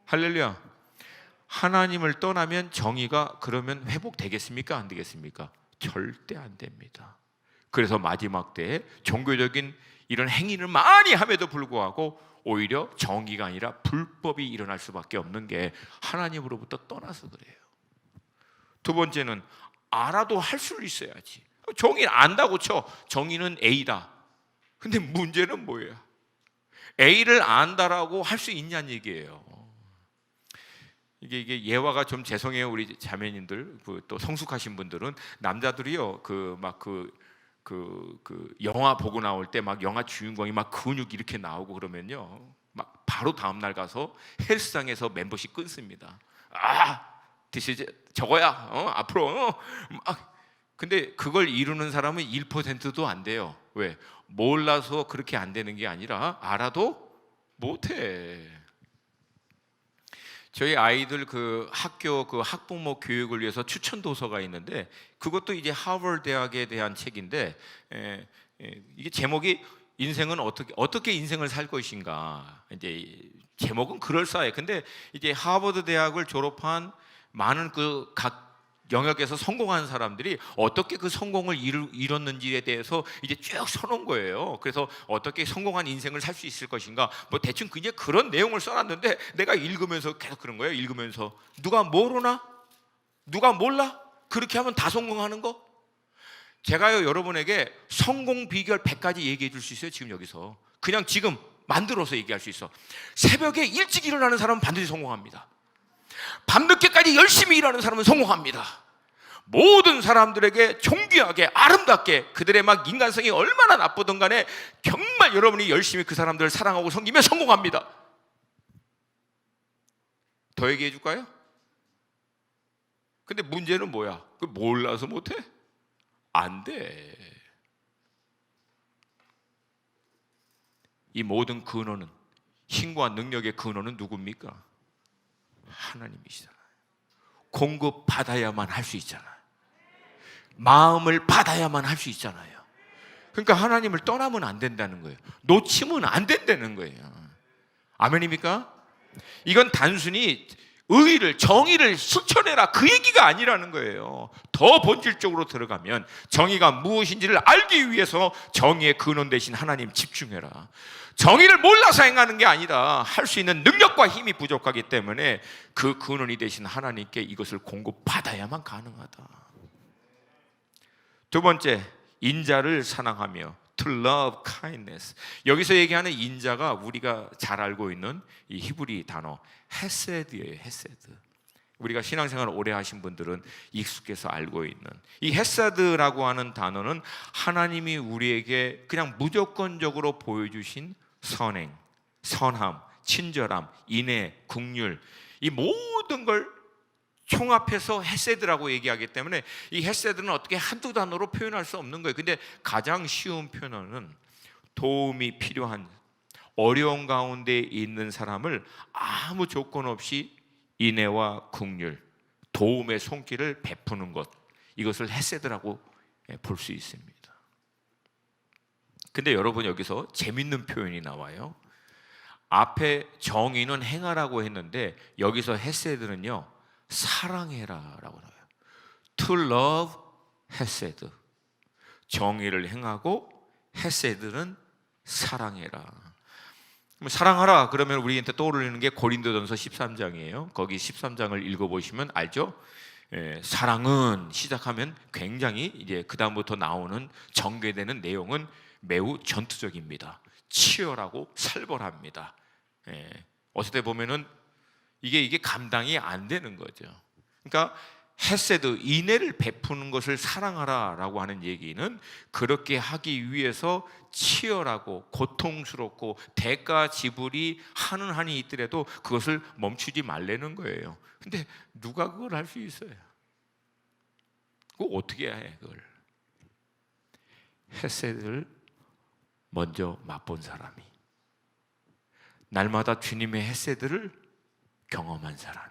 할렐루야. 하나님을 떠나면 정의가 그러면 회복되겠습니까? 안 되겠습니까? 절대 안 됩니다. 그래서 마지막 때에 종교적인 이런 행위를 많이 함에도 불구하고 오히려 정의가 아니라 불법이 일어날 수밖에 없는 게 하나님으로부터 떠나서 그래요. 두 번째는 알아도 할 수 있어야지. 정의를 안다고 쳐. 정의는 A다. 근데 문제는 뭐예요? A를 안다라고 할 수 있냐는 얘기예요. 이게 예화가 좀 죄송해요, 우리 자매님들, 또 성숙하신 분들은. 남자들이요, 영화 보고 나올 때 막 영화 주인공이 막 근육 이렇게 나오고 그러면요, 막 바로 다음 날 가서 헬스장에서 멤버십 끊습니다. 저거야, 앞으로. 근데 그걸 이루는 사람은 1%도 안 돼요. 왜? 몰라서 그렇게 안 되는 게 아니라 알아도 못해. 저희 아이들 그 학교 그 학부모 교육을 위해서 추천 도서가 있는데, 그것도 이제 하버드 대학에 대한 책인데, 이게 제목이 인생은 어떻게 인생을 살 것인가. 이제 제목은 그럴싸해. 근데 이제 하버드 대학을 졸업한 많은 그 각 영역에서 성공한 사람들이 어떻게 그 성공을 이뤘는지에 대해서 이제 쭉 써놓은 거예요. 그래서 어떻게 성공한 인생을 살 수 있을 것인가, 뭐 대충 그냥 그런 내용을 써놨는데, 내가 읽으면서 계속 그런 거예요. 읽으면서 누가 모르나? 누가 몰라? 그렇게 하면 다 성공하는 거? 제가요, 여러분에게 성공 비결 100가지 얘기해 줄 수 있어요. 지금 여기서 그냥 지금 만들어서 얘기할 수 있어. 새벽에 일찍 일어나는 사람은 반드시 성공합니다. 밤늦게까지 열심히 일하는 사람은 성공합니다. 모든 사람들에게 존귀하게 아름답게, 그들의 막 인간성이 얼마나 나쁘든 간에 정말 여러분이 열심히 그 사람들을 사랑하고 섬기면 성공합니다. 더 얘기해 줄까요? 근데 문제는 뭐야? 그 몰라서 못해? 안 돼. 이 모든 근원은, 힘과 능력의 근원은 누굽니까? 하나님이시잖아요. 공급받아야만 할 수 있잖아요. 마음을 받아야만 할 수 있잖아요. 그러니까 하나님을 떠나면 안 된다는 거예요. 놓치면 안 된다는 거예요. 아멘입니까? 이건 단순히 의의를, 정의를 실천해라, 그 얘기가 아니라는 거예요. 더 본질적으로 들어가면 정의가 무엇인지를 알기 위해서 정의의 근원 되신 하나님 집중해라. 정의를 몰라서 행하는 게 아니라 할 수 있는 능력과 힘이 부족하기 때문에 그 근원이 되신 하나님께 이것을 공급받아야만 가능하다. 두 번째, 인자를 사랑하며, to love kindness. 여기서 얘기하는 인자가 우리가 잘 알고 있는 이 히브리 단어 헤세드예요. 헤세드. 우리가 신앙생활을 오래 하신 분들은 익숙해서 알고 있는 이 헤세드라고 하는 단어는 하나님이 우리에게 그냥 무조건적으로 보여주신 선행, 선함, 친절함, 인애, 긍휼, 이 모든 걸 총합해서 헤세드라고 얘기하기 때문에 이 헤세드는 어떻게 한두 단어로 표현할 수 없는 거예요. 근데 가장 쉬운 표현은 도움이 필요한, 어려운 가운데 있는 사람을 아무 조건 없이 인애와 긍휼, 도움의 손길을 베푸는 것, 이것을 헤세드라고 볼 수 있습니다. 근데 여러분, 여기서 재밌는 표현이 나와요. 앞에 정의는 행하라고 했는데 여기서 헤세드는요, 사랑해라 라고 나와요. To love, 헤세드. 정의를 행하고 헤세드는 사랑해라. 사랑하라 그러면 우리한테 떠오르는 게 고린도전서 13장이에요. 거기 13장을 읽어보시면 알죠? 사랑은 시작하면 굉장히 이제 그 다음부터 나오는 전개되는 내용은 매우 전투적입니다. 치열하고 살벌합니다. 어떻게 보면은 이게 감당이 안 되는 거죠. 그러니까 헤세드, 인애를 베푸는 것을 사랑하라라고 하는 얘기는 그렇게 하기 위해서 치열하고 고통스럽고 대가 지불이 하는 한이 있더라도 그것을 멈추지 말라는 거예요. 근데 누가 그걸 할 수 있어요? 그거 어떻게 해? 그걸 헤세드를 먼저 맛본 사람이, 날마다 주님의 헤세드를 경험한 사람이,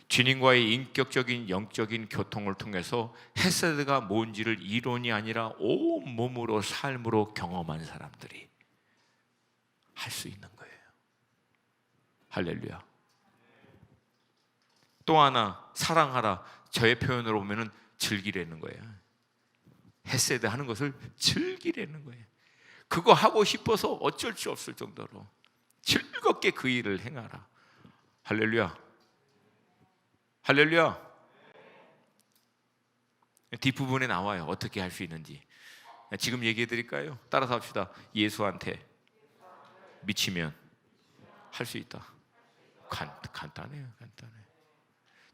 주님과의 인격적인 영적인 교통을 통해서 헤세드가 뭔지를 이론이 아니라 온 몸으로 삶으로 경험한 사람들이 할 수 있는 거예요. 할렐루야. 또 하나, 사랑하라, 저의 표현으로 보면은 즐기라는 거예요. 헤세드 하는 것을 즐기라는 거예요. 그거 하고 싶어서 어쩔 수 없을 정도로 즐겁게 그 일을 행하라. 할렐루야. 할렐루야. 뒷부분에 나와요. 어떻게 할 수 있는지. 지금 얘기해 드릴까요? 따라서 합시다. 예수한테 미치면 할 수 있다. 간단해요. 간단해.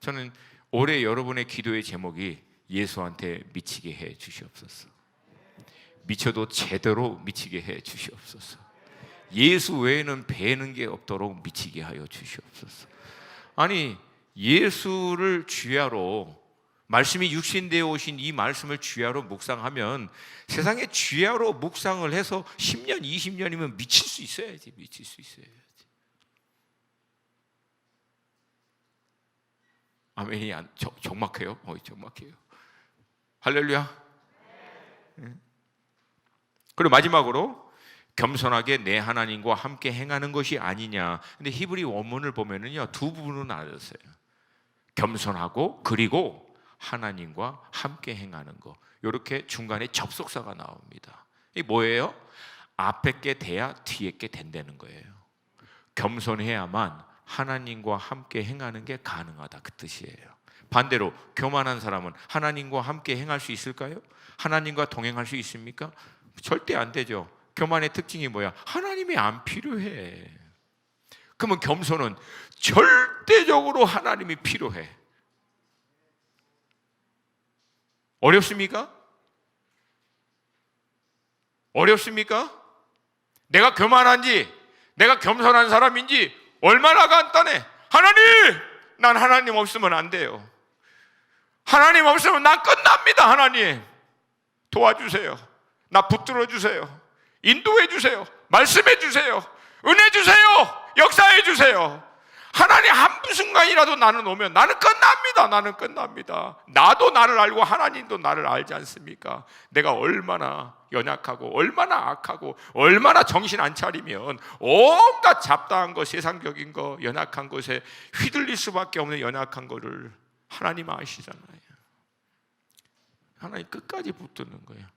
저는 올해 여러분의 기도의 제목이 예수한테 미치게 해 주시옵소서. 미쳐도 제대로 미치게 해 주시옵소서. 예수 외에는 배는 게 없도록 미치게 하여 주시옵소서. 아니, 예수를 주야로, 말씀이 육신되어 오신 이 말씀을 주야로 묵상하면, 세상에 주야로 묵상을 해서 10년, 20년이면 미칠 수 있어야지. 미칠 수 있어야지. 아멘이 적막해요. 적막해요. 할렐루야. 그리고 마지막으로 겸손하게 내 하나님과 함께 행하는 것이 아니냐. 근데 히브리 원문을 보면은요, 두 부분으로 나뉘었어요. 겸손하고 그리고 하나님과 함께 행하는 거. 이렇게 중간에 접속사가 나옵니다. 이게 뭐예요? 앞에 게 돼야 뒤에 게 된다는 거예요. 겸손해야만 하나님과 함께 행하는 게 가능하다, 그 뜻이에요. 반대로 교만한 사람은 하나님과 함께 행할 수 있을까요? 하나님과 동행할 수 있습니까? 절대 안 되죠. 교만의 특징이 뭐야? 하나님이 안 필요해. 그러면 겸손은 절대적으로 하나님이 필요해. 어렵습니까? 어렵습니까? 내가 교만한지, 내가 겸손한 사람인지 얼마나 간단해. 하나님! 난 하나님 없으면 안 돼요. 하나님 없으면 난 끝납니다. 하나님 도와주세요. 나 붙들어 주세요. 인도해 주세요. 말씀해 주세요. 은혜 주세요. 역사해 주세요. 하나님 한 순간이라도 나는 오면 나는 끝납니다. 나는 끝납니다. 나도 나를 알고 하나님도 나를 알지 않습니까? 내가 얼마나 연약하고 얼마나 악하고 얼마나 정신 안 차리면 온갖 잡다한 거, 세상적인 거, 연약한 것에 휘둘릴 수밖에 없는 연약한 거를 하나님 아시잖아요. 하나님 끝까지 붙드는 거예요.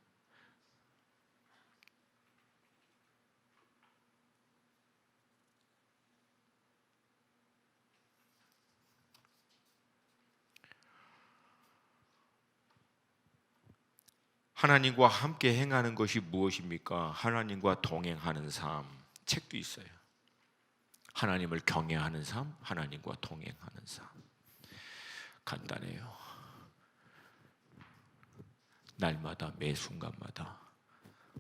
하나님과 함께 행하는 것이 무엇입니까? 하나님과 동행하는 삶. 책도 있어요. 하나님을 경외하는 삶, 하나님과 동행하는 삶. 간단해요. 날마다 매 순간마다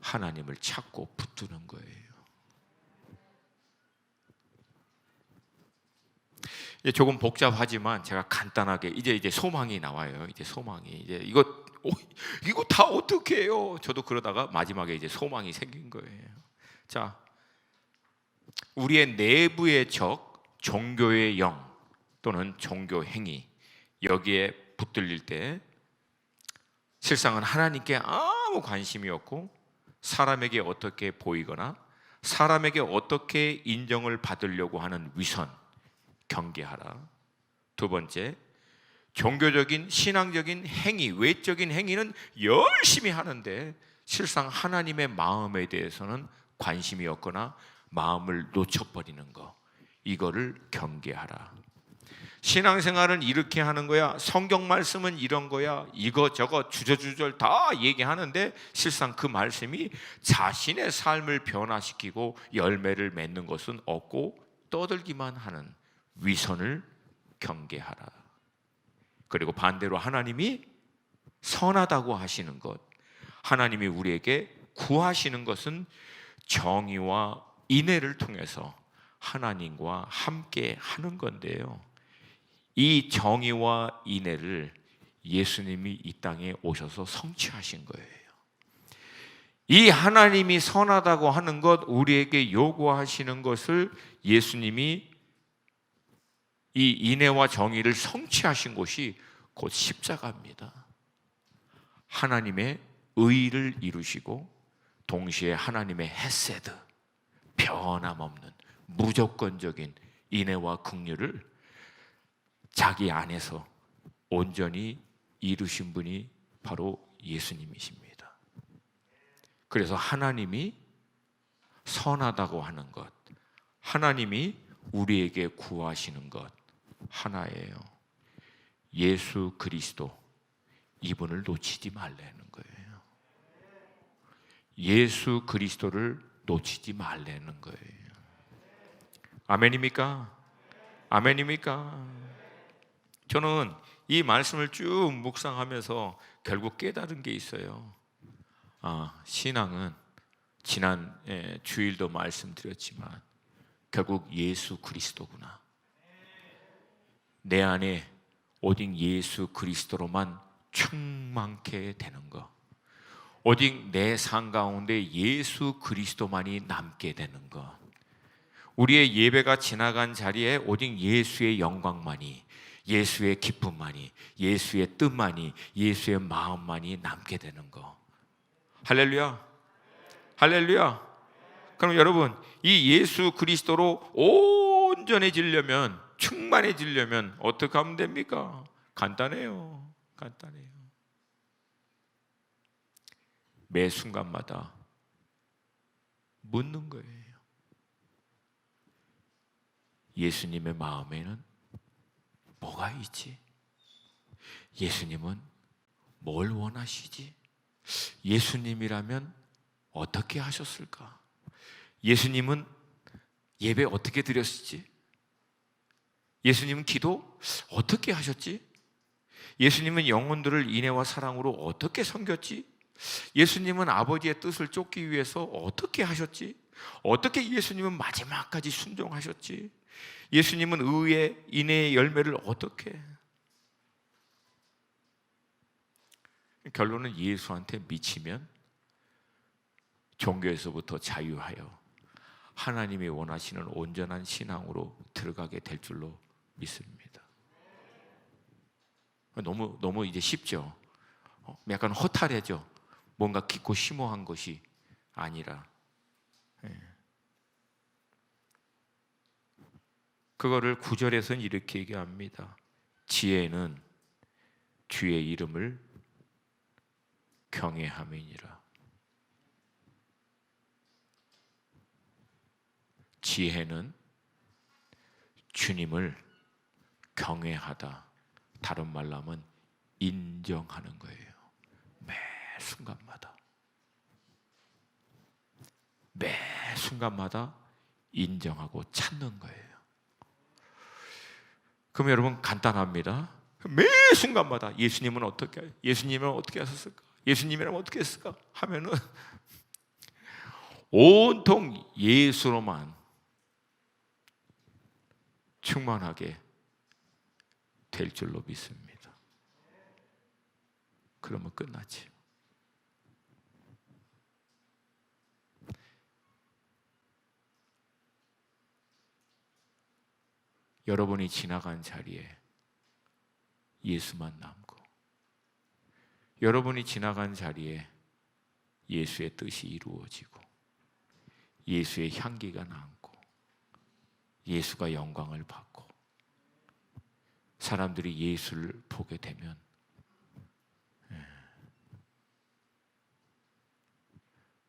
하나님을 찾고 붙드는 거예요. 조금 복잡하지만 제가 간단하게 이제 소망이 나와요. 이제 소망이 이거 다 어떻게 해요? 저도 그러다가 마지막에 이제 소망이 생긴 거예요. 자, 우리의 내부의 적, 종교의 영 또는 종교 행위, 여기에 붙들릴 때 실상은 하나님께 아무 관심이 없고 사람에게 어떻게 보이거나 사람에게 어떻게 인정을 받으려고 하는 위선, 경계하라. 두 번째, 종교적인 신앙적인 행위, 외적인 행위는 열심히 하는데 실상 하나님의 마음에 대해서는 관심이 없거나 마음을 놓쳐버리는 거, 이거를 경계하라. 신앙생활은 이렇게 하는 거야, 성경 말씀은 이런 거야, 이거저거 주저주절 다 얘기하는데 실상 그 말씀이 자신의 삶을 변화시키고 열매를 맺는 것은 없고 떠들기만 하는 위선을 경계하라. 그리고 반대로 하나님이 선하다고 하시는 것, 하나님이 우리에게 구하시는 것은 정의와 인애를 통해서 하나님과 함께 하는 건데요, 이 정의와 인애를 예수님이 이 땅에 오셔서 성취하신 거예요. 이 하나님이 선하다고 하는 것, 우리에게 요구하시는 것을 예수님이 이 인애와 정의를 성취하신 곳이 곧 십자가입니다. 하나님의 의를 이루시고 동시에 하나님의 헤세드, 변함없는 무조건적인 인애와 긍휼을 자기 안에서 온전히 이루신 분이 바로 예수님이십니다. 그래서 하나님이 선하다고 하는 것, 하나님이 우리에게 구하시는 것 하나예요. 예수 그리스도, 이분을 놓치지 말라는 거예요. 예수 그리스도를 놓치지 말라는 거예요. 아멘입니까? 아멘입니까? 저는 이 말씀을 쭉 묵상하면서 결국 깨달은 게 있어요. 신앙은 지난 주일도 말씀드렸지만 결국 예수 그리스도구나. 내 안에 오직 예수 그리스도로만 충만케 되는 것, 오직 내 삶 가운데 예수 그리스도만이 남게 되는 것, 우리의 예배가 지나간 자리에 오직 예수의 영광만이, 예수의 기쁨만이, 예수의 뜻만이, 예수의 마음만이 남게 되는 거. 할렐루야, 할렐루야. 그럼 여러분, 이 예수 그리스도로 온전해지려면, 충만해지려면 어떻게 하면 됩니까? 간단해요. 간단해요. 매 순간마다 묻는 거예요. 예수님의 마음에는 뭐가 있지? 예수님은 뭘 원하시지? 예수님이라면 어떻게 하셨을까? 예수님은 예배 어떻게 드렸을지? 예수님은 기도 어떻게 하셨지? 예수님은 영혼들을 인애와 사랑으로 어떻게 섬겼지? 예수님은 아버지의 뜻을 쫓기 위해서 어떻게 하셨지? 어떻게 예수님은 마지막까지 순종하셨지? 예수님은 의의 인애의 열매를 어떻게? 결론은 예수한테 미치면 종교에서부터 자유하여 하나님이 원하시는 온전한 신앙으로 들어가게 될 줄로 믿습니다. 너무 이제 쉽죠. 약간 허탈해져. 뭔가 깊고 심오한 것이 아니라. 그거를 9절에서는 이렇게 얘기합니다. 지혜는 주의 이름을 경외함이니라. 지혜는 주님을 경외하다. 다른 말로 하면 인정하는 거예요. 매 순간마다. 매 순간마다 인정하고 찾는 거예요. 그럼 여러분 간단합니다. 매 순간마다 예수님은 어떻게, 예수님은 어떻게 하셨을까? 예수님이라면 어떻게 했을까? 하면은 온통 예수로만 충만하게 될 줄로 믿습니다. 그러면 끝나지. 여러분이 지나간 자리에 예수만 남고, 여러분이 지나간 자리에 예수의 뜻이 이루어지고, 예수의 향기가 남고, 예수가 영광을 받고, 사람들이 예수를 보게 되면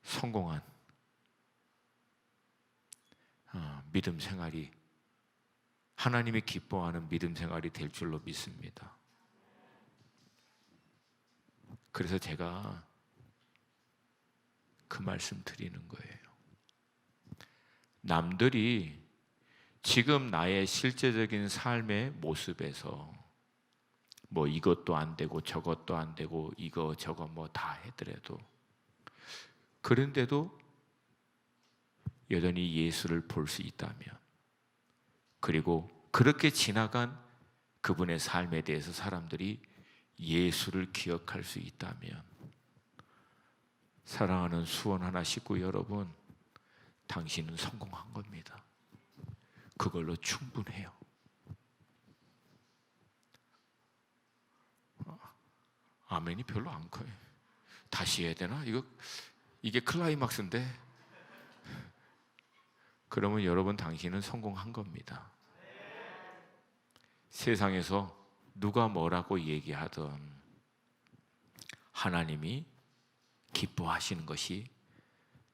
성공한 믿음 생활이, 하나님이 기뻐하는 믿음 생활이 될 줄로 믿습니다. 그래서 제가 그 말씀 드리는 거예요. 남들이 지금 나의 실제적인 삶의 모습에서 뭐 이것도 안 되고 저것도 안 되고 이거 저거 뭐 다 해더라도, 그런데도 여전히 예수를 볼 수 있다면, 그리고 그렇게 지나간 그분의 삶에 대해서 사람들이 예수를 기억할 수 있다면, 사랑하는 수원 하나 식구 여러분, 당신은 성공한 겁니다. 그걸로 충분해요. 아멘이 별로 안 커요. 다시 해야 되나? 이게 클라이막스인데. 그러면 여러분, 당신은 성공한 겁니다. 세상에서 누가 뭐라고 얘기하든 하나님이 기뻐하시는 것이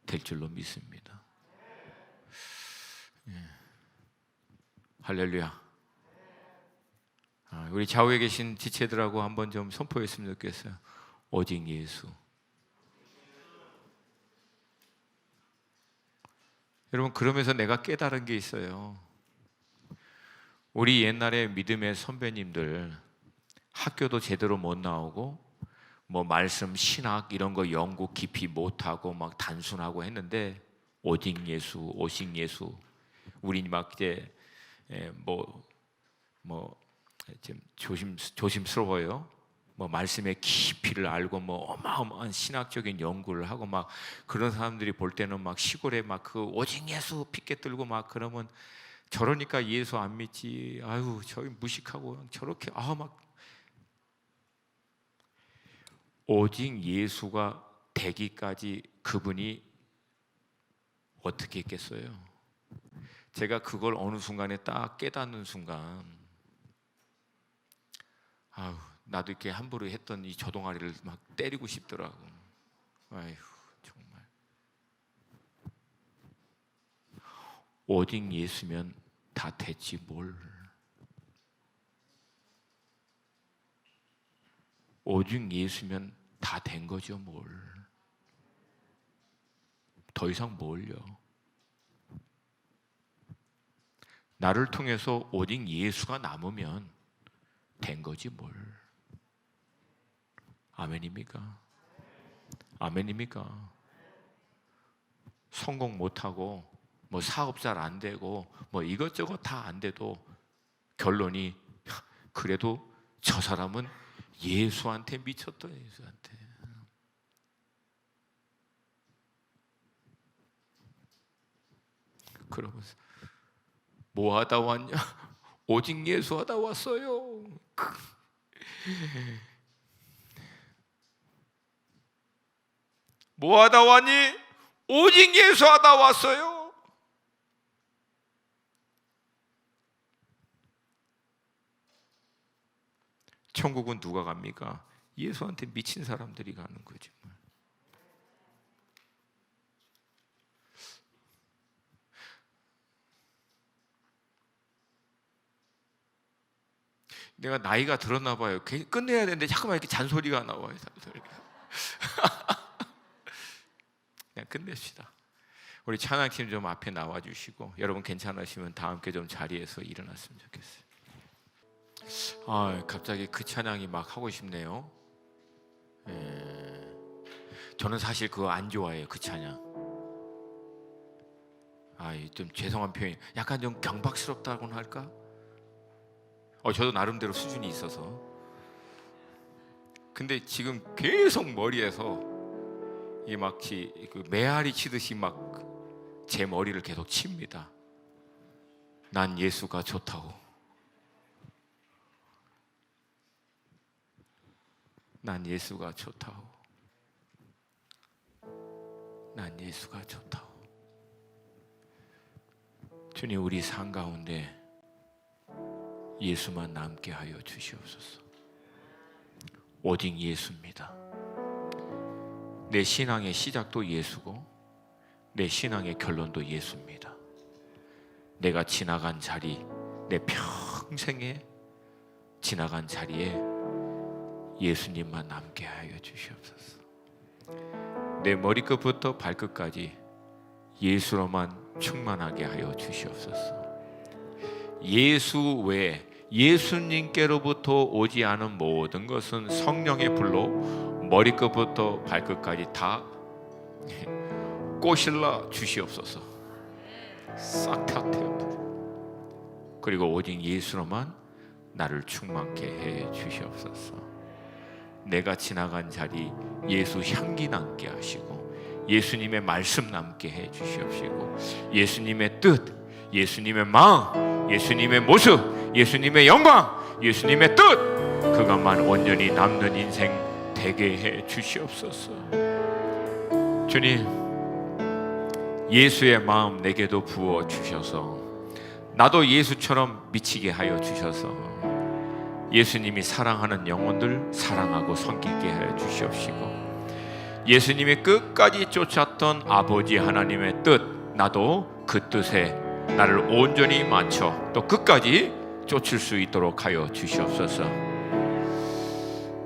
될 줄로 믿습니다. 할렐루야. 우리 좌우에 계신 지체들하고 한번 좀 선포했으면 좋겠어요. 오직 예수. 여러분, 그러면서 내가 깨달은 게 있어요. 우리 옛날에 믿음의 선배님들 학교도 제대로 못 나오고 뭐 말씀, 신학 이런 거 연구 깊이 못하고 막 단순하고 했는데, 오직 예수, 오직 예수. 우리 막 이제 좀 조심스러워요. 뭐 말씀의 깊이를 알고 뭐 어마어마한 신학적인 연구를 하고 막 그런 사람들이 볼 때는 막 시골에 막 그 오직 예수 피켓 들고 막 그러면 저러니까 예수 안 믿지. 아유, 저기 무식하고 저렇게 막 오직 예수가 되기까지 그분이 어떻게 했겠어요? 제가 그걸 어느 순간에 딱 깨닫는 순간, 아유, 나도 이렇게 함부로 했던 이 저동아리를 막 때리고 싶더라고. 아휴, 정말. 오직 예수면 다 됐지 뭘. 오직 예수면 다 된 거죠 뭘. 더 이상 뭘요. 나를 통해서 오직 예수가 남으면 된 거지 뭘. 아멘입니까? 아멘입니까? 성공 못하고 뭐 사업 잘 안 되고 뭐 이것저것 다 안 돼도 결론이 그래도 저 사람은 예수한테 미쳤다. 예수한테. 그러면서 뭐 하다 왔냐? 오직 예수 하다 왔어요. 뭐 하다 왔니? 오직 예수 하다 왔어요. 천국은 누가 갑니까? 예수한테 미친 사람들이 가는 거지. 내가 나이가 들었나 봐요. 끝내야 되는데 자꾸만 이렇게 잔소리가 나와요. 잔소리가. 그냥 끝냅시다. 우리 찬양팀 좀 앞에 나와주시고, 여러분 괜찮으시면 다 함께 좀 자리에서 일어났으면 좋겠어요. 갑자기 그 찬양이 막 하고 싶네요. 저는 사실 그거 안 좋아해요. 그 찬양. 좀 죄송한 표현, 약간 좀 경박스럽다고나 할까? 저도 나름대로 수준이 있어서. 근데 지금 계속 머리에서 이 마치 그 메아리 치듯이 막 제 머리를 계속 칩니다. 난 예수가 좋다고. 난 예수가 좋다고. 난 예수가 좋다고. 주님, 우리 삶 가운데 예수만 남게 하여 주시옵소서. 오직 예수입니다. 내 신앙의 시작도 예수고 내 신앙의 결론도 예수입니다. 내가 지나간 자리, 내 평생에 지나간 자리에 예수님만 남게 하여 주시옵소서. 내 머리끝부터 발끝까지 예수로만 충만하게 하여 주시옵소서. 예수 외에 예수님께로부터 오지 않은 모든 것은 성령의 불로 머리끝부터 발끝까지 다 꼬실라 주시옵소서. 싹 다 태워버려. 그리고 오직 예수로만 나를 충만케 해 주시옵소서. 내가 지나간 자리 예수 향기 남게 하시고 예수님의 말씀 남게 해 주시옵시고 예수님의 뜻, 예수님의 마음, 예수님의 모습, 예수님의 영광, 예수님의 뜻, 그것만 온전히 남는 인생 되게 해 주시옵소서. 주님, 예수의 마음 내게도 부어 주셔서 나도 예수처럼 미치게 하여 주셔서 예수님이 사랑하는 영혼들 사랑하고 섬기게 하여 주시옵시고 예수님이 끝까지 쫓았던 아버지 하나님의 뜻, 나도 그 뜻에 나를 온전히 맞춰 또 끝까지 쫓을 수 있도록 하여 주시옵소서.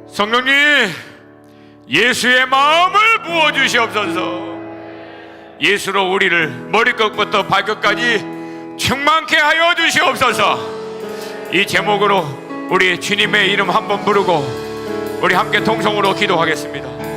성령님, 예수의 마음을 부어 주시옵소서. 예수로 우리를 머리끝부터 발끝까지 충만케 하여 주시옵소서. 이 제목으로 우리 주님의 이름 한번 부르고 우리 함께 통성으로 기도하겠습니다.